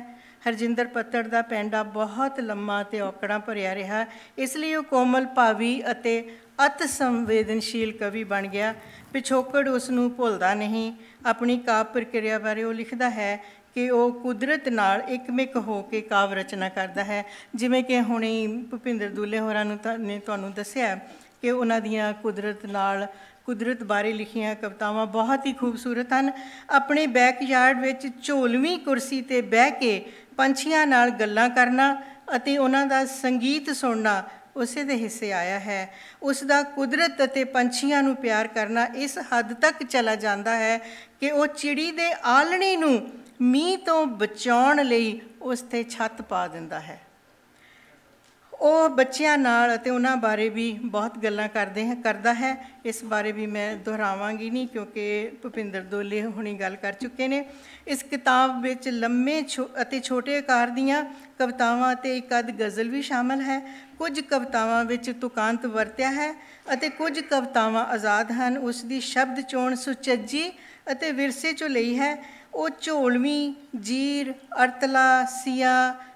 S3: ਹਰਜਿੰਦਰ ਪੱਤੜ ਦਾ ਪੈਂਡਾ ਬਹੁਤ ਲੰਮਾ ਅਤੇ ਔਕੜਾਂ ਭਰਿਆ ਰਿਹਾ, ਇਸ ਲਈ ਉਹ ਕੋਮਲ ਭਾਵੀ ਅਤੇ ਅਤ ਸੰਵੇਦਨਸ਼ੀਲ ਕਵੀ ਬਣ ਗਿਆ। ਪਿਛੋਕੜ ਉਸ ਨੂੰ ਭੁੱਲਦਾ ਨਹੀਂ। ਆਪਣੀ ਕਾਵਿ ਪ੍ਰਕਿਰਿਆ ਬਾਰੇ ਉਹ ਲਿਖਦਾ ਹੈ ਕਿ ਉਹ ਕੁਦਰਤ ਨਾਲ ਇੱਕਮਿਕ ਹੋ ਕੇ ਕਾਵਿ ਰਚਨਾ ਕਰਦਾ ਹੈ। ਜਿਵੇਂ ਕਿ ਹੁਣੇ ਭੁਪਿੰਦਰ ਦੁੱਲੇ ਹੋਰਾਂ ਨੇ ਤੁਹਾਨੂੰ ਦੱਸਿਆ ਕਿ ਉਹਨਾਂ ਦੀਆਂ ਕੁਦਰਤ ਬਾਰੇ ਲਿਖੀਆਂ ਕਵਿਤਾਵਾਂ ਬਹੁਤ ਹੀ ਖੂਬਸੂਰਤ ਹਨ। ਆਪਣੇ ਬੈਕਯਾਰਡ ਵਿੱਚ ਝੋਲਵੀਂ ਕੁਰਸੀ 'ਤੇ ਬਹਿ ਕੇ ਪੰਛੀਆਂ ਨਾਲ ਗੱਲਾਂ ਕਰਨਾ ਅਤੇ ਉਹਨਾਂ ਦਾ ਸੰਗੀਤ ਸੁਣਨਾ ਉਸੇ ਦੇ ਹਿੱਸੇ ਆਇਆ ਹੈ। ਉਸ ਦਾ ਕੁਦਰਤ ਅਤੇ ਪੰਛੀਆਂ ਨੂੰ ਪਿਆਰ ਕਰਨਾ ਇਸ ਹੱਦ ਤੱਕ ਚਲਾ ਜਾਂਦਾ ਹੈ ਕਿ ਉਹ ਚਿੜੀ ਦੇ ਆਲ੍ਹਣੇ ਨੂੰ ਮੀਂਹ ਤੋਂ ਬਚਾਉਣ ਲਈ ਉਸ 'ਤੇ ਛੱਤ ਪਾ ਦਿੰਦਾ ਹੈ। ਉਹ ਬੱਚਿਆਂ ਨਾਲ ਅਤੇ ਉਹਨਾਂ ਬਾਰੇ ਵੀ ਬਹੁਤ ਗੱਲਾਂ ਕਰਦਾ ਹੈ। ਇਸ ਬਾਰੇ ਵੀ ਮੈਂ ਦੁਹਰਾਵਾਂਗੀ ਨਹੀਂ ਕਿਉਂਕਿ ਭੁਪਿੰਦਰ ਦੁੱਲੇ ਹੁਣੀ ਗੱਲ ਕਰ ਚੁੱਕੇ ਨੇ। ਇਸ ਕਿਤਾਬ ਵਿੱਚ ਲੰਮੇ ਅਤੇ ਛੋਟੇ ਆਕਾਰ ਦੀਆਂ ਕਵਿਤਾਵਾਂ ਅਤੇ ਇੱਕ ਅੱਧ ਗਜ਼ਲ ਵੀ ਸ਼ਾਮਲ ਹੈ। ਕੁਝ ਕਵਿਤਾਵਾਂ ਵਿੱਚ ਤੁਕਾਂਤ ਵਰਤਿਆ ਹੈ ਅਤੇ ਕੁਝ ਕਵਿਤਾਵਾਂ ਆਜ਼ਾਦ ਹਨ। ਉਸ ਦੀ ਸ਼ਬਦ ਚੋਣ ਸੁਚੱਜੀ ਅਤੇ ਵਿਰਸੇ 'ਚੋਂ ਲਈ ਹੈ। ਉਹ ਝੋਲਵੀਂ, ਜੀਰ, ਅਰਤਲਾ,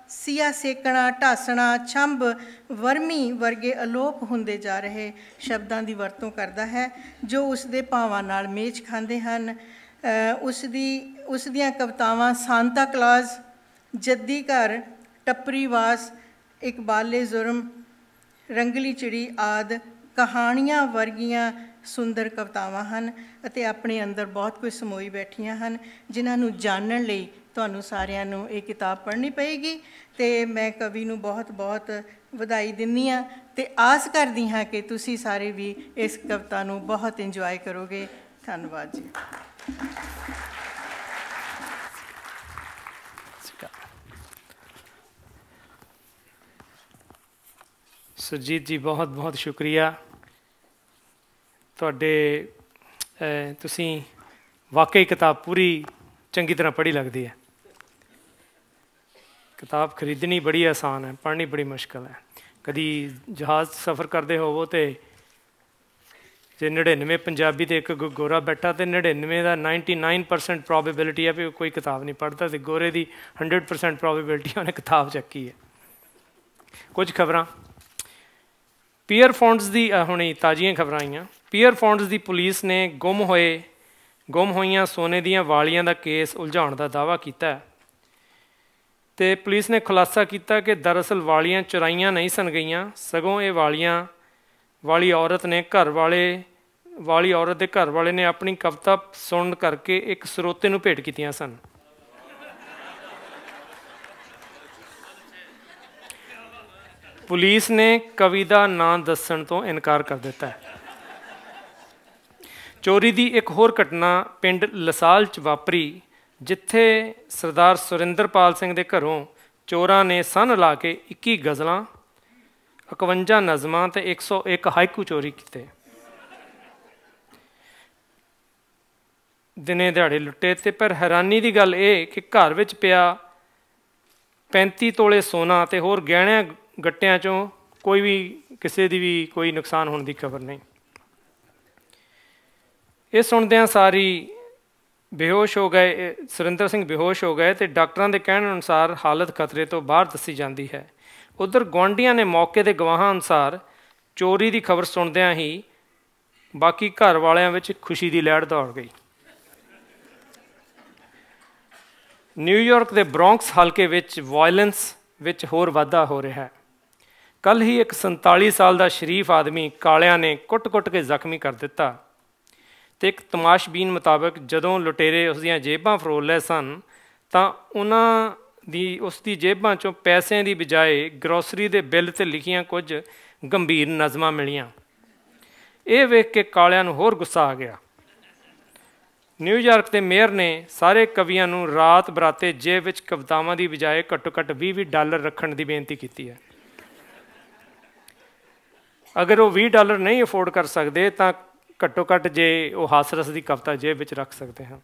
S3: ਸੀਆ ਸੇਕਣਾ, ਢਾਸਣਾ, ਛੰਭ, ਵਰਮੀ ਵਰਗੇ ਅਲੋਪ ਹੁੰਦੇ ਜਾ ਰਹੇ ਸ਼ਬਦਾਂ ਦੀ ਵਰਤੋਂ ਕਰਦਾ ਹੈ ਜੋ ਉਸ ਦੇ ਭਾਵਾਂ ਨਾਲ ਮੇਚ ਖਾਂਦੇ ਹਨ। ਉਸ ਦੀਆਂ ਕਵਿਤਾਵਾਂ ਸਾਂਤਾ ਕਲੌਜ਼, ਜੱਦੀ ਘਰ, ਟੱਪਰੀ ਵਾਸ, ਇਕਬਾਲੇ ਜ਼ੁਰਮ, ਰੰਗਲੀ ਚਿੜੀ ਆਦਿ ਕਹਾਣੀਆਂ ਵਰਗੀਆਂ ਸੁੰਦਰ ਕਵਿਤਾਵਾਂ ਹਨ ਅਤੇ ਆਪਣੇ ਅੰਦਰ ਬਹੁਤ ਕੁਝ ਸਮੋਈ ਬੈਠੀਆਂ ਹਨ, ਜਿਨ੍ਹਾਂ ਨੂੰ ਜਾਣਨ ਲਈ ਤੁਹਾਨੂੰ ਸਾਰਿਆਂ ਨੂੰ ਇਹ ਕਿਤਾਬ ਪੜ੍ਹਨੀ ਪਏਗੀ। ਅਤੇ ਮੈਂ ਕਵੀ ਨੂੰ ਬਹੁਤ ਬਹੁਤ ਵਧਾਈ ਦਿੰਦੀ ਹਾਂ ਅਤੇ ਆਸ ਕਰਦੀ ਹਾਂ ਕਿ ਤੁਸੀਂ ਸਾਰੇ ਵੀ ਇਸ ਕਵਿਤਾ ਨੂੰ ਬਹੁਤ ਇੰਜੋਏ ਕਰੋਗੇ। ਧੰਨਵਾਦ ਜੀ।
S1: ਸੁਰਜੀਤ ਜੀ ਬਹੁਤ ਬਹੁਤ ਸ਼ੁਕਰੀਆ ਤੁਹਾਡੇ। ਤੁਸੀਂ ਵਾਕਈ ਕਿਤਾਬ ਪੂਰੀ ਚੰਗੀ ਤਰ੍ਹਾਂ ਪੜ੍ਹੀ ਲੱਗਦੀ ਹੈ। ਕਿਤਾਬ ਖਰੀਦਣੀ ਬੜੀ ਆਸਾਨ ਹੈ, ਪੜ੍ਹਨੀ ਬੜੀ ਮੁਸ਼ਕਿਲ ਹੈ। ਕਦੀ ਜਹਾਜ਼ ਸਫ਼ਰ ਕਰਦੇ ਹੋਵੋ ਅਤੇ ਜੇ 99 ਪੰਜਾਬੀ ਅਤੇ ਇੱਕ ਗੋਰਾ ਬੈਠਾ ਅਤੇ 99 ਦਾ 99% ਪ੍ਰੋਬੇਬਿਲਿਟੀ ਹੈ ਵੀ ਕੋਈ ਕਿਤਾਬ ਨਹੀਂ ਪੜ੍ਹਦਾ ਅਤੇ ਗੋਰੇ ਦੀ 100% ਪ੍ਰੋਬੇਬਿਲਿਟੀ ਉਹਨੇ ਕਿਤਾਬ ਚੱਕੀ ਹੈ। ਕੁਝ ਖਬਰਾਂ ਪੀਅਰ ਫੌਂਡਸ ਦੀ ਹੁਣੇ ਤਾਜ਼ੀਆਂ ਖਬਰਾਂ ਆਈਆਂ। ਪੀਅਰ ਫੌਂਡਸ ਦੀ ਪੁਲਿਸ ਨੇ ਗੁੰਮ ਹੋਈਆਂ ਸੋਨੇ ਦੀਆਂ ਵਾਲੀਆਂ ਦਾ ਕੇਸ ਉਲਝਾਉਣ ਦਾ ਦਾਅਵਾ ਕੀਤਾ ਹੈ ਅਤੇ ਪੁਲਿਸ ਨੇ ਖੁਲਾਸਾ ਕੀਤਾ ਕਿ ਦਰਅਸਲ ਵਾਲੀਆਂ ਚੁਰਾਈਆਂ ਨਹੀਂ ਸਨ ਗਈਆਂ, ਸਗੋਂ ਇਹ ਵਾਲੀ ਔਰਤ ਦੇ ਘਰ ਵਾਲੇ ਨੇ ਆਪਣੀ ਕਵਿਤਾ ਸੁਣਨ ਕਰਕੇ ਇੱਕ ਸਰੋਤੇ ਨੂੰ ਭੇਟ ਕੀਤੀਆਂ ਸਨ। ਪੁਲਿਸ ਨੇ ਕਵੀ ਦਾ ਨਾਂ ਦੱਸਣ ਤੋਂ ਇਨਕਾਰ ਕਰ ਦਿੱਤਾ ਹੈ। ਚੋਰੀ ਦੀ ਇੱਕ ਹੋਰ ਘਟਨਾ ਪਿੰਡ ਲਸਾਲ 'ਚ ਵਾਪਰੀ, ਜਿੱਥੇ ਸਰਦਾਰ ਸੁਰਿੰਦਰਪਾਲ ਸਿੰਘ ਦੇ ਘਰੋਂ ਚੋਰਾਂ ਨੇ ਸੰਨ ਲਾ ਕੇ 21 ਗਜ਼ਲਾਂ, 51 ਨਜ਼ਮਾਂ ਅਤੇ 101 ਹਾਈਕੂ ਚੋਰੀ ਕੀਤੇ। ਦਿਨੇ ਦਿਹਾੜੇ ਲੁੱਟੇ। ਅਤੇ ਪਰ ਹੈਰਾਨੀ ਦੀ ਗੱਲ ਇਹ ਕਿ ਘਰ ਵਿੱਚ ਪਿਆ 35 ਤੋਲੇ ਸੋਨਾ ਅਤੇ ਹੋਰ ਗਹਿਣਿਆਂ ਗੱਟਿਆਂ 'ਚੋਂ ਕਿਸੇ ਦੀ ਵੀ ਕੋਈ ਨੁਕਸਾਨ ਹੋਣ ਦੀ ਖਬਰ ਨਹੀਂ। ਇਹ ਸੁਣਦਿਆਂ ਸਾਰੀ ਬੇਹੋਸ਼ ਹੋ ਗਏ, ਸੁਰਿੰਦਰ ਸਿੰਘ ਬੇਹੋਸ਼ ਹੋ ਗਏ ਅਤੇ ਡਾਕਟਰਾਂ ਦੇ ਕਹਿਣ ਅਨੁਸਾਰ ਹਾਲਤ ਖਤਰੇ ਤੋਂ ਬਾਹਰ ਦੱਸੀ ਜਾਂਦੀ ਹੈ। ਉੱਧਰ ਗੁਆਂਢੀਆਂ ਨੇ ਮੌਕੇ ਦੇ ਗਵਾਹਾਂ ਅਨੁਸਾਰ ਚੋਰੀ ਦੀ ਖਬਰ ਸੁਣਦਿਆਂ ਹੀ ਬਾਕੀ ਘਰ ਵਾਲਿਆਂ ਵਿੱਚ ਖੁਸ਼ੀ ਦੀ ਲਹਿਰ ਦੌੜ ਗਈ। ਨਿਊਯਾਰਕ ਦੇ ਬ੍ਰੌਂਕਸ ਹਲਕੇ ਵਿੱਚ ਵਾਇਲੈਂਸ ਵਿੱਚ ਹੋਰ ਵਾਧਾ ਹੋ ਰਿਹਾ ਹੈ। ਕੱਲ੍ਹ ਹੀ ਇੱਕ 47 ਸਾਲ ਦਾ ਸ਼ਰੀਫ ਆਦਮੀ ਕਾਲਿਆਂ ਨੇ ਕੁੱਟ-ਕੁੱਟ ਕੇ ਜ਼ਖਮੀ ਕਰ ਦਿੱਤਾ ਅਤੇ ਇੱਕ ਤਮਾਸ਼ਬੀਨ ਮੁਤਾਬਕ ਜਦੋਂ ਲੁਟੇਰੇ ਉਸ ਦੀਆਂ ਜੇਬਾਂ ਫਰੋਲ ਲਏ ਸਨ ਤਾਂ ਉਸ ਦੀ ਜੇਬਾਂ 'ਚੋਂ ਪੈਸਿਆਂ ਦੀ ਬਜਾਏ ਗਰੋਸਰੀ ਦੇ ਬਿੱਲ 'ਤੇ ਲਿਖੀਆਂ ਕੁਝ ਗੰਭੀਰ ਨਜ਼ਮਾਂ ਮਿਲੀਆਂ। ਇਹ ਵੇਖ ਕੇ ਕਾਲਿਆਂ ਨੂੰ ਹੋਰ ਗੁੱਸਾ ਆ ਗਿਆ। ਨਿਊਯਾਰਕ ਦੇ ਮੇਅਰ ਨੇ ਸਾਰੇ ਕਵੀਆਂ ਨੂੰ ਰਾਤ ਬਰਾਤੇ ਜੇਬ ਵਿੱਚ ਕਵਿਤਾਵਾਂ ਦੀ ਬਜਾਏ ਘੱਟੋ ਘੱਟ $20 ਰੱਖਣ ਦੀ ਬੇਨਤੀ ਕੀਤੀ ਹੈ। ਅਗਰ ਉਹ $20 ਨਹੀਂ ਅਫੋਰਡ ਕਰ ਸਕਦੇ ਤਾਂ ਘੱਟੋ ਘੱਟ ਜੇ ਉਹ ਹਾਸਰਸ ਦੀ ਕਵਿਤਾ ਜੇਬ ਵਿੱਚ ਰੱਖ ਸਕਦੇ ਹਨ।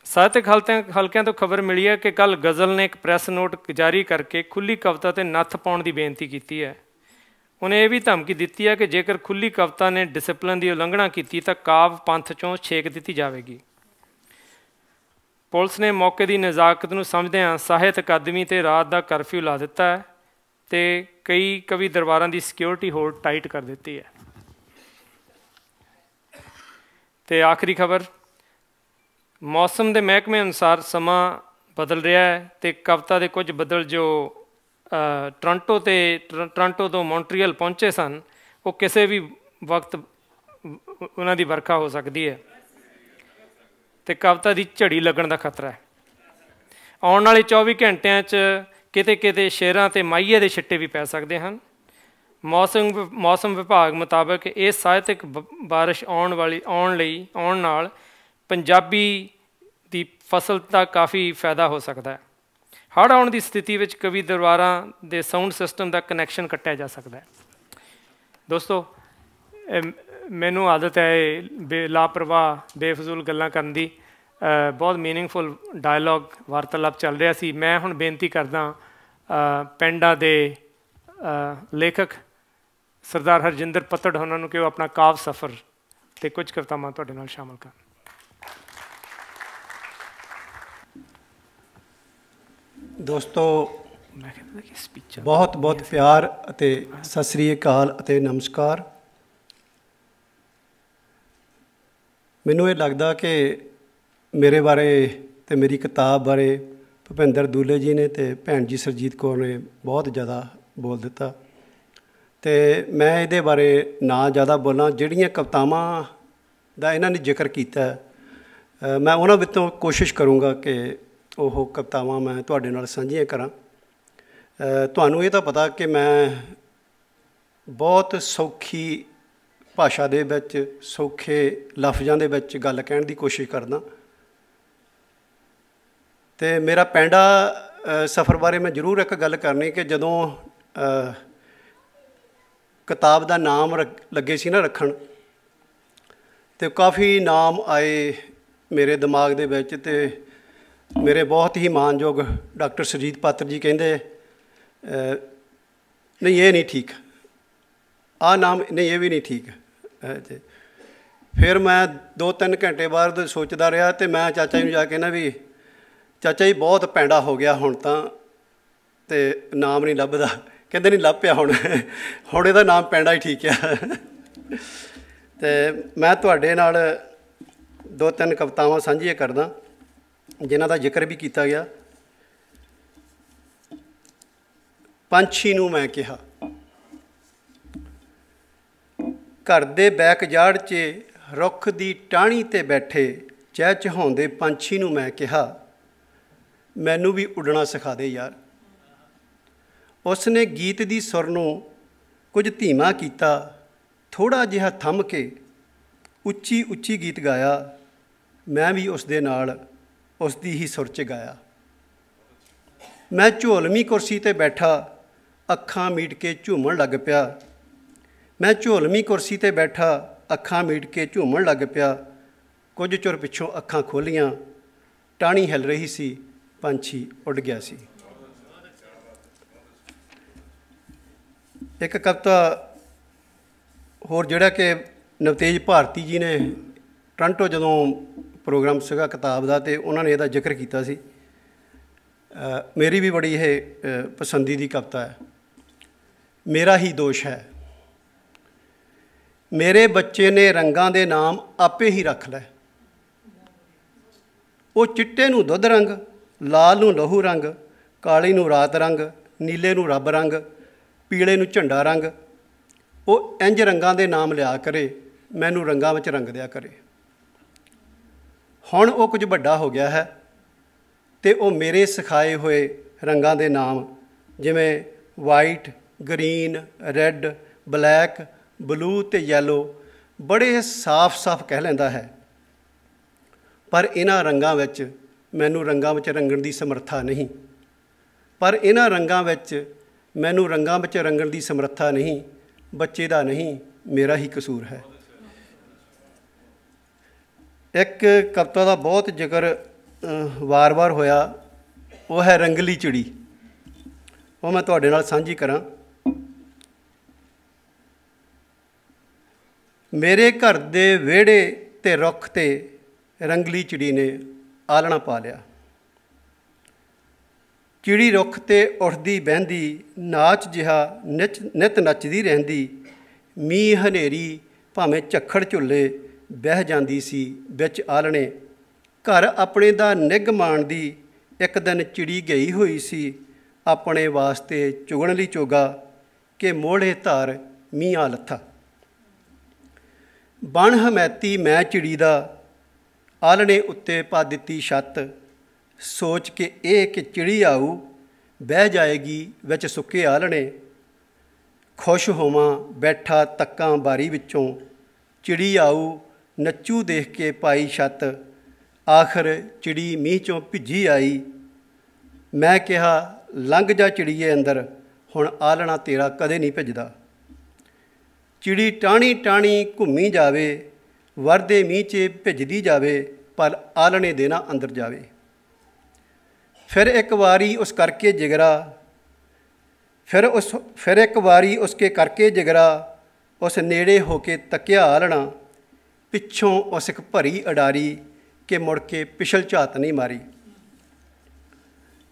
S1: ਸਾਹਿਤਕ ਹਲਕਿਆਂ ਤੋਂ ਖਬਰ ਮਿਲੀ ਹੈ ਕਿ ਕੱਲ੍ਹ ਗਜ਼ਲ ਨੇ ਇੱਕ ਪ੍ਰੈਸ ਨੋਟ ਜਾਰੀ ਕਰਕੇ ਖੁੱਲ੍ਹੀ ਕਵਿਤਾ 'ਤੇ ਨੱਥ ਪਾਉਣ ਦੀ ਬੇਨਤੀ ਕੀਤੀ ਹੈ। ਉਹਨੇ ਇਹ ਵੀ ਧਮਕੀ ਦਿੱਤੀ ਹੈ ਕਿ ਜੇਕਰ ਖੁੱਲ੍ਹੀ ਕਵਿਤਾ ਨੇ ਡਿਸਪਲਿਨ ਦੀ ਉਲੰਘਣਾ ਕੀਤੀ ਤਾਂ ਕਾਵਿ ਪੰਥ 'ਚੋਂ ਛੇਕ ਦਿੱਤੀ ਜਾਵੇਗੀ। ਪੁਲਿਸ ਨੇ ਮੌਕੇ ਦੀ ਨਜ਼ਾਕਤ ਨੂੰ ਸਮਝਦਿਆਂ ਸਾਹਿਤ ਅਕਾਦਮੀ 'ਤੇ ਰਾਤ ਦਾ ਕਰਫਿਊ ਲਾ ਦਿੱਤਾ ਹੈ ਅਤੇ ਕਈ ਕਵੀ ਦਰਬਾਰਾਂ ਦੀ ਸਿਕਿਉਰਿਟੀ ਹੋਰ ਟਾਈਟ ਕਰ ਦਿੱਤੀ ਹੈ। ਅਤੇ ਆਖਰੀ ਖਬਰ, ਮੌਸਮ ਦੇ ਮਹਿਕਮੇ ਅਨੁਸਾਰ ਸਮਾਂ ਬਦਲ ਰਿਹਾ ਹੈ ਅਤੇ ਕਵਿਤਾ ਦੇ ਕੁਝ ਬੱਦਲ ਜੋ ਟੋਰਾਂਟੋ ਤੋਂ ਮੌਂਟਰੀਅਲ ਪਹੁੰਚੇ ਸਨ ਉਹ ਕਿਸੇ ਵੀ ਵਕਤ ਉਹਨਾਂ ਦੀ ਵਰਖਾ ਹੋ ਸਕਦੀ ਹੈ ਅਤੇ ਕਵਿਤਾ ਦੀ ਝੜੀ ਲੱਗਣ ਦਾ ਖਤਰਾ ਹੈ। ਆਉਣ ਵਾਲੇ 24 ਘੰਟਿਆਂ 'ਚ ਕਿਤੇ ਕਿਤੇ ਸ਼ੇਰਾਂ ਅਤੇ ਮਾਹੀਏ ਦੇ ਛਿੱਟੇ ਵੀ ਪੈ ਸਕਦੇ ਹਨ। ਮੌਸਮ ਵਿਭਾਗ ਮੁਤਾਬਕ ਇਹ ਸਾਹਿਤਕ ਬਾਰਿਸ਼ ਆਉਣ ਨਾਲ ਪੰਜਾਬੀ ਦੀ ਫਸਲ ਦਾ ਕਾਫੀ ਫਾਇਦਾ ਹੋ ਸਕਦਾ ਹੈ। ਹੜ੍ਹ ਆਉਣ ਦੀ ਸਥਿਤੀ ਵਿੱਚ ਕਵੀ ਦਰਬਾਰਾਂ ਦੇ ਸਾਊਂਡ ਸਿਸਟਮ ਦਾ ਕਨੈਕਸ਼ਨ ਕੱਟਿਆ ਜਾ ਸਕਦਾ ਹੈ। ਦੋਸਤੋ, ਮੈਨੂੰ ਆਦਤ ਹੈ ਲਾਪਰਵਾਹ ਬੇਫਜ਼ੂਲ ਗੱਲਾਂ ਕਰਨ ਦੀ। ਬਹੁਤ ਮੀਨਿੰਗਫੁਲ ਡਾਇਲੋਗ ਵਾਰਤਾਲਾਪ ਚੱਲ ਰਿਹਾ ਸੀ। ਮੈਂ ਹੁਣ ਬੇਨਤੀ ਕਰਦਾ ਪੈਂਡਾ ਦੇ ਲੇਖਕ ਸਰਦਾਰ ਹਰਜਿੰਦਰ ਪੱਤੜ ਉਹਨਾਂ ਨੂੰ ਕਿ ਉਹ ਆਪਣਾ ਕਾਵਿ ਸਫ਼ਰ ਅਤੇ ਕੁਝ ਕਵਿਤਾਵਾਂ ਤੁਹਾਡੇ ਨਾਲ ਸ਼ਾਮਲ ਕਰਨ।
S4: ਦੋਸਤੋ, ਬਹੁਤ ਬਹੁਤ ਪਿਆਰ ਅਤੇ ਸਤਿ ਸ੍ਰੀ ਅਕਾਲ ਅਤੇ ਨਮਸਕਾਰ। ਮੈਨੂੰ ਇਹ ਲੱਗਦਾ ਕਿ ਮੇਰੇ ਬਾਰੇ ਅਤੇ ਮੇਰੀ ਕਿਤਾਬ ਬਾਰੇ ਭੁਪਿੰਦਰ ਦੂਲੇ ਜੀ ਨੇ ਅਤੇ ਭੈਣ ਜੀ ਸਰਜੀਤ ਕੌਰ ਨੇ ਬਹੁਤ ਜ਼ਿਆਦਾ ਬੋਲ ਦਿੱਤਾ ਅਤੇ ਮੈਂ ਇਹਦੇ ਬਾਰੇ ਨਾ ਜ਼ਿਆਦਾ ਬੋਲਾਂ। ਜਿਹੜੀਆਂ ਕਵਿਤਾਵਾਂ ਦਾ ਇਹਨਾਂ ਨੇ ਜ਼ਿਕਰ ਕੀਤਾ ਮੈਂ ਉਹਨਾਂ ਵਿੱਚੋਂ ਕੋਸ਼ਿਸ਼ ਕਰੂੰਗਾ ਕਿ ਉਹ ਕਵਿਤਾਵਾਂ ਮੈਂ ਤੁਹਾਡੇ ਨਾਲ ਸਾਂਝੀਆਂ ਕਰਾਂ। ਤੁਹਾਨੂੰ ਇਹ ਤਾਂ ਪਤਾ ਕਿ ਮੈਂ ਬਹੁਤ ਸੌਖੀ ਭਾਸ਼ਾ ਦੇ ਵਿੱਚ ਸੌਖੇ ਲਫ਼ਜ਼ਾਂ ਦੇ ਵਿੱਚ ਗੱਲ ਕਹਿਣ ਦੀ ਕੋਸ਼ਿਸ਼ ਕਰਦਾ ਅਤੇ ਮੇਰਾ ਪੈਂਡਾ ਸਫ਼ਰ ਬਾਰੇ ਮੈਂ ਜ਼ਰੂਰ ਇੱਕ ਗੱਲ ਕਰਨੀ ਕਿ ਜਦੋਂ ਕਿਤਾਬ ਦਾ ਨਾਮ ਲੱਗੇ ਸੀ ਨਾ ਰੱਖਣ ਅਤੇ ਕਾਫੀ ਨਾਮ ਆਏ ਮੇਰੇ ਦਿਮਾਗ ਦੇ ਵਿੱਚ ਅਤੇ ਮੇਰੇ ਬਹੁਤ ਹੀ ਮਾਣਯੋਗ ਡਾਕਟਰ ਸੁਰਜੀਤ ਪਾਤਰ ਜੀ ਕਹਿੰਦੇ ਨਹੀਂ ਇਹ ਨਹੀਂ ਠੀਕ, ਆਹ ਨਾਮ ਨਹੀਂ, ਇਹ ਵੀ ਨਹੀਂ ਠੀਕ। ਅਤੇ ਫਿਰ ਮੈਂ 2-3 ਘੰਟੇ ਬਾਅਦ ਸੋਚਦਾ ਰਿਹਾ ਅਤੇ ਮੈਂ ਚਾਚਾ ਜੀ ਨੂੰ ਜਾ ਕੇ ਨਾ ਵੀ ਚਾਚਾ ਜੀ ਬਹੁਤ ਪੈਂਡਾ ਹੋ ਗਿਆ ਹੁਣ ਤਾਂ ਅਤੇ ਨਾਮ ਨਹੀਂ ਲੱਭਦਾ। ਕਹਿੰਦੇ ਨਹੀਂ ਲੱਭ ਪਿਆ ਹੁਣ ਇਹਦਾ ਨਾਮ ਪੈਂਡਾ ਹੀ ਠੀਕ ਆ। ਅਤੇ ਮੈਂ ਤੁਹਾਡੇ ਨਾਲ 2-3 ਕਵਿਤਾਵਾਂ ਸਾਂਝੀਆਂ ਕਰਦਾ ਜਿਨ੍ਹਾਂ ਦਾ ਜ਼ਿਕਰ ਵੀ ਕੀਤਾ ਗਿਆ। ਪੰਛੀ ਨੂੰ ਮੈਂ ਕਿਹਾ, ਘਰ ਦੇ ਬੈਕਯਾਰਡ 'ਚ ਰੁੱਖ ਦੀ ਟਾਹਣੀ 'ਤੇ ਬੈਠੇ ਚਹਿਚਹਾਉਂਦੇ ਪੰਛੀ ਨੂੰ ਮੈਂ ਕਿਹਾ, ਮੈਨੂੰ ਵੀ ਉੱਡਣਾ ਸਿਖਾ ਦੇ ਯਾਰ। ਉਸ ਨੇ ਗੀਤ ਦੀ ਸੁਰ ਨੂੰ ਕੁਝ ਧੀਮਾ ਕੀਤਾ, ਥੋੜ੍ਹਾ ਜਿਹਾ ਥੰਮ ਕੇ ਉੱਚੀ ਉੱਚੀ ਗੀਤ ਗਾਇਆ। ਮੈਂ ਵੀ ਉਸ ਦੇ ਨਾਲ ਉਸ ਦੀ ਹੀ ਸੁਰ 'ਚ ਗਾਇਆ। ਮੈਂ ਝੋਲਵੀਂ ਕੁਰਸੀ 'ਤੇ ਬੈਠਾ ਅੱਖਾਂ ਮੀਟ ਕੇ ਝੂਮਣ ਲੱਗ ਪਿਆ। ਮੈਂ ਝੋਲਵੀਂ ਕੁਰਸੀ 'ਤੇ ਬੈਠਾ ਅੱਖਾਂ ਮੀਟ ਕੇ ਝੂਮਣ ਲੱਗ ਪਿਆ। ਕੁਝ ਚਿਰ ਪਿੱਛੋਂ ਅੱਖਾਂ ਖੋਲ੍ਹੀਆਂ, ਟਾਹਣੀ ਹਿੱਲ ਰਹੀ ਸੀ, ਪੰਛੀ ਉੱਡ ਗਿਆ ਸੀ। ਇੱਕ ਕਵਿਤਾ ਹੋਰ ਜਿਹੜਾ ਕਿ ਨਵਤੇਜ ਭਾਰਤੀ ਜੀ ਨੇ ਟੋਰਾਂਟੋ ਜਦੋਂ ਪ੍ਰੋਗਰਾਮ ਸੀਗਾ ਕਿਤਾਬ ਦਾ ਤੇ ਉਹਨਾਂ ਨੇ ਇਹਦਾ ਜ਼ਿਕਰ ਕੀਤਾ ਸੀ। ਮੇਰੀ ਵੀ ਬੜੀ ਇਹ ਪਸੰਦੀ ਦੀ ਕਵਿਤਾ ਹੈ। ਮੇਰਾ ਹੀ ਦੋਸ਼ ਹੈ, ਮੇਰੇ ਬੱਚੇ ਨੇ ਰੰਗਾਂ ਦੇ ਨਾਮ ਆਪੇ ਹੀ ਰੱਖ ਲੈ। ਉਹ ਚਿੱਟੇ ਨੂੰ ਦੁੱਧ ਰੰਗ, ਲਾਲ ਨੂੰ ਲਹੂ ਰੰਗ, ਕਾਲੀ ਨੂੰ ਰਾਤ ਰੰਗ, ਨੀਲੇ ਨੂੰ ਰੱਬ ਰੰਗ, ਪੀਲੇ ਨੂੰ ਝੰਡਾ ਰੰਗ। ਉਹ ਇੰਜ ਰੰਗਾਂ ਦੇ ਨਾਮ ਲਿਆ ਕਰੇ, ਮੈਨੂੰ ਰੰਗਾਂ ਵਿੱਚ ਰੰਗ ਦਿਆ ਕਰੇ। ਹੁਣ ਉਹ ਕੁਝ ਵੱਡਾ ਹੋ ਗਿਆ ਹੈ ਅਤੇ ਉਹ ਮੇਰੇ ਸਿਖਾਏ ਹੋਏ ਰੰਗਾਂ ਦੇ ਨਾਮ ਜਿਵੇਂ white, green, red, black, blue ਅਤੇ ਯੈਲੋ ਬੜੇ ਸਾਫ਼ ਕਹਿ ਲੈਂਦਾ ਹੈ। ਪਰ ਇਹਨਾਂ ਰੰਗਾਂ ਵਿੱਚ ਮੈਨੂੰ ਰੰਗਾਂ ਵਿੱਚ ਰੰਗਣ ਦੀ ਸਮਰੱਥਾ ਨਹੀਂ। ਪਰ ਇਹਨਾਂ ਰੰਗਾਂ ਵਿੱਚ ਮੈਨੂੰ ਰੰਗਾਂ ਵਿੱਚ ਰੰਗਣ ਦੀ ਸਮਰੱਥਾ ਨਹੀਂ, ਬੱਚੇ ਦਾ ਨਹੀਂ, ਮੇਰਾ ਹੀ ਕਸੂਰ ਹੈ। ਇੱਕ ਕਵਿਤਾ ਦਾ ਬਹੁਤ ਜ਼ਿਕਰ ਵਾਰ-ਵਾਰ ਹੋਇਆ, ਉਹ ਹੈ ਰੰਗਲੀ ਚਿੜੀ। ਉਹ ਮੈਂ ਤੁਹਾਡੇ ਨਾਲ ਸਾਂਝੀ ਕਰਾਂ। ਮੇਰੇ ਘਰ ਦੇ ਵਿਹੜੇ ਅਤੇ ਰੁੱਖ 'ਤੇ ਰੰਗਲੀ ਚਿੜੀ ਨੇ ਆਲ੍ਹਣਾ ਪਾ ਲਿਆ। ਚਿੜੀ ਰੁੱਖ 'ਤੇ ਉੱਠਦੀ ਬਹਿੰਦੀ, ਨਾਚ ਜਿਹਾ ਨਿੱਤ ਨੱਚਦੀ ਰਹਿੰਦੀ। ਮੀਂਹ ਹਨੇਰੀ ਭਾਵੇਂ ਝੱਖੜ ਝੁੱਲੇ ਬਹਿ ਜਾਂਦੀ ਸੀ ਵਿੱਚ ਆਲ੍ਹਣੇ। ਘਰ ਆਪਣੇ ਦਾ ਨਿੱਘ ਮਾਣਦੀ, ਇੱਕ ਦਿਨ ਚਿੜੀ ਗਈ ਹੋਈ ਸੀ ਆਪਣੇ ਵਾਸਤੇ ਚੁਗਣ ਲਈ ਚੋਗਾ ਕਿ ਮੋਹੜੇ ਧਾਰ ਮੀਂਹਾਂ ਲੱਥਾ। ਬਣ ਹਮੈਤੀ ਮੈਂ ਚਿੜੀ ਦਾ, ਆਲ੍ਹਣੇ ਉੱਤੇ ਪਾ ਦਿੱਤੀ ਛੱਤ। ਸੋਚ ਕੇ ਇਹ ਕਿ ਚਿੜੀ ਆਊ, ਬਹਿ ਜਾਏਗੀ ਵਿੱਚ ਸੁੱਕੇ ਆਲ੍ਹਣੇ। ਖੁਸ਼ ਹੋਵਾਂ ਬੈਠਾ ਤੱਕਾਂ ਬਾਰੀ ਵਿੱਚੋਂ, ਚਿੜੀ ਆਊ ਨੱਚੂ ਦੇਖ ਕੇ ਪਾਈ ਛੱਤ। ਆਖਰ ਚਿੜੀ ਮੀਂਹ 'ਚੋਂ ਭਿੱਜੀ ਆਈ। ਮੈਂ ਕਿਹਾ ਲੰਘ ਜਾ ਚਿੜੀਏ ਅੰਦਰ, ਹੁਣ ਆਲ੍ਹਣਾ ਤੇਰਾ ਕਦੇ ਨਹੀਂ ਭਿੱਜਦਾ। ਚਿੜੀ ਟਾਹਣੀ ਟਾਹਣੀ ਘੁੰਮੀ ਜਾਵੇ, ਵਰਦੇ ਮੀਂਹ 'ਚ ਭਿੱਜਦੀ ਜਾਵੇ, ਪਰ ਆਲ੍ਹਣੇ ਦੇ ਨਾ ਅੰਦਰ ਜਾਵੇ। ਫਿਰ ਇੱਕ ਵਾਰੀ ਉਸ ਕਰਕੇ ਜਿਗਰਾ, ਫਿਰ ਇੱਕ ਵਾਰੀ ਉਸਕੇ ਕਰਕੇ ਜਿਗਰਾ। ਉਸ ਨੇੜੇ ਹੋ ਕੇ ਤੱਕਿਆ ਆਲ੍ਹਣਾ, ਪਿੱਛੋਂ ਉਸ ਇੱਕ ਭਰੀ ਅਡਾਰੀ ਕਿ ਮੁੜ ਕੇ ਪਿਛਲ ਝਾਤ ਨਹੀਂ ਮਾਰੀ।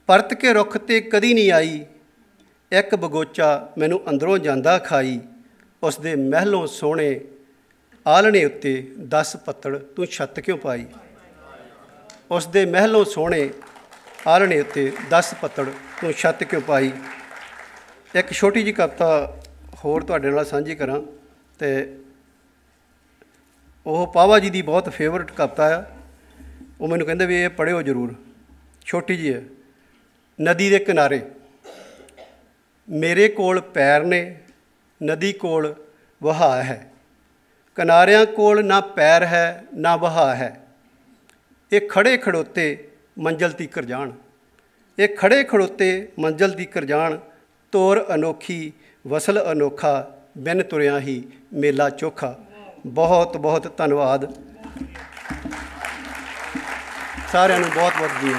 S4: ਪਰਤ ਕੇ ਰੁੱਖ 'ਤੇ ਕਦੀ ਨਹੀਂ ਆਈ, ਇੱਕ ਬਗੋਚਾ ਮੈਨੂੰ ਅੰਦਰੋਂ ਜਾਂਦਾ ਖਾਈ। ਉਸ ਦੇ ਮਹਿਲੋਂ ਸੋਹਣੇ ਆਲ੍ਹਣੇ ਉੱਤੇ 10 ਪੱਤੜ ਤੂੰ ਛੱਤ ਕਿਉਂ ਪਾਈ। ਉਸ ਦੇ ਮਹਿਲੋਂ ਸੋਹਣੇ ਆਲ੍ਹਣੇ ਉੱਤੇ 10 ਪੱਤੜ ਤੂੰ ਛੱਤ ਕਿਉਂ ਪਾਈ। ਇੱਕ ਛੋਟੀ ਜਿਹੀ ਕਵਿਤਾ ਹੋਰ ਤੁਹਾਡੇ ਨਾਲ ਸਾਂਝੀ ਕਰਾਂ ਅਤੇ ਉਹ ਪਾਵਾ ਜੀ ਦੀ ਬਹੁਤ ਫੇਵਰਟ ਕਵਿਤਾ ਆ। ਉਹ ਮੈਨੂੰ ਕਹਿੰਦੇ ਵੀ ਇਹ ਪੜ੍ਹਿਓ ਜ਼ਰੂਰ, ਛੋਟੀ ਜਿਹੀ ਹੈ। ਨਦੀ ਦੇ ਕਿਨਾਰੇ ਮੇਰੇ ਕੋਲ ਪੈਰ ਨੇ, ਨਦੀ ਕੋਲ ਵਹਾਅ ਹੈ। ਕਿਨਾਰਿਆਂ ਕੋਲ ਨਾ ਪੈਰ ਹੈ ਨਾ ਵਹਾਅ ਹੈ। ਇਹ ਖੜ੍ਹੇ ਖੜੋਤੇ ਮੰਜ਼ਿਲ ਤੀਕਰ ਜਾਣ, ਇਹ ਖੜ੍ਹੇ ਖੜੋਤੇ ਮੰਜ਼ਿਲ ਤੀਕਰ ਜਾਣ। ਤੋਰ ਅਨੋਖੀ ਵਸਲ ਅਨੋਖਾ, ਬਿਨ ਤੁਰਿਆਂ ਹੀ ਮੇਲਾ ਚੋਖਾ। ਬਹੁਤ ਬਹੁਤ ਧੰਨਵਾਦ ਸਾਰਿਆਂ ਨੂੰ, ਬਹੁਤ ਬਹੁਤ ਜੀ।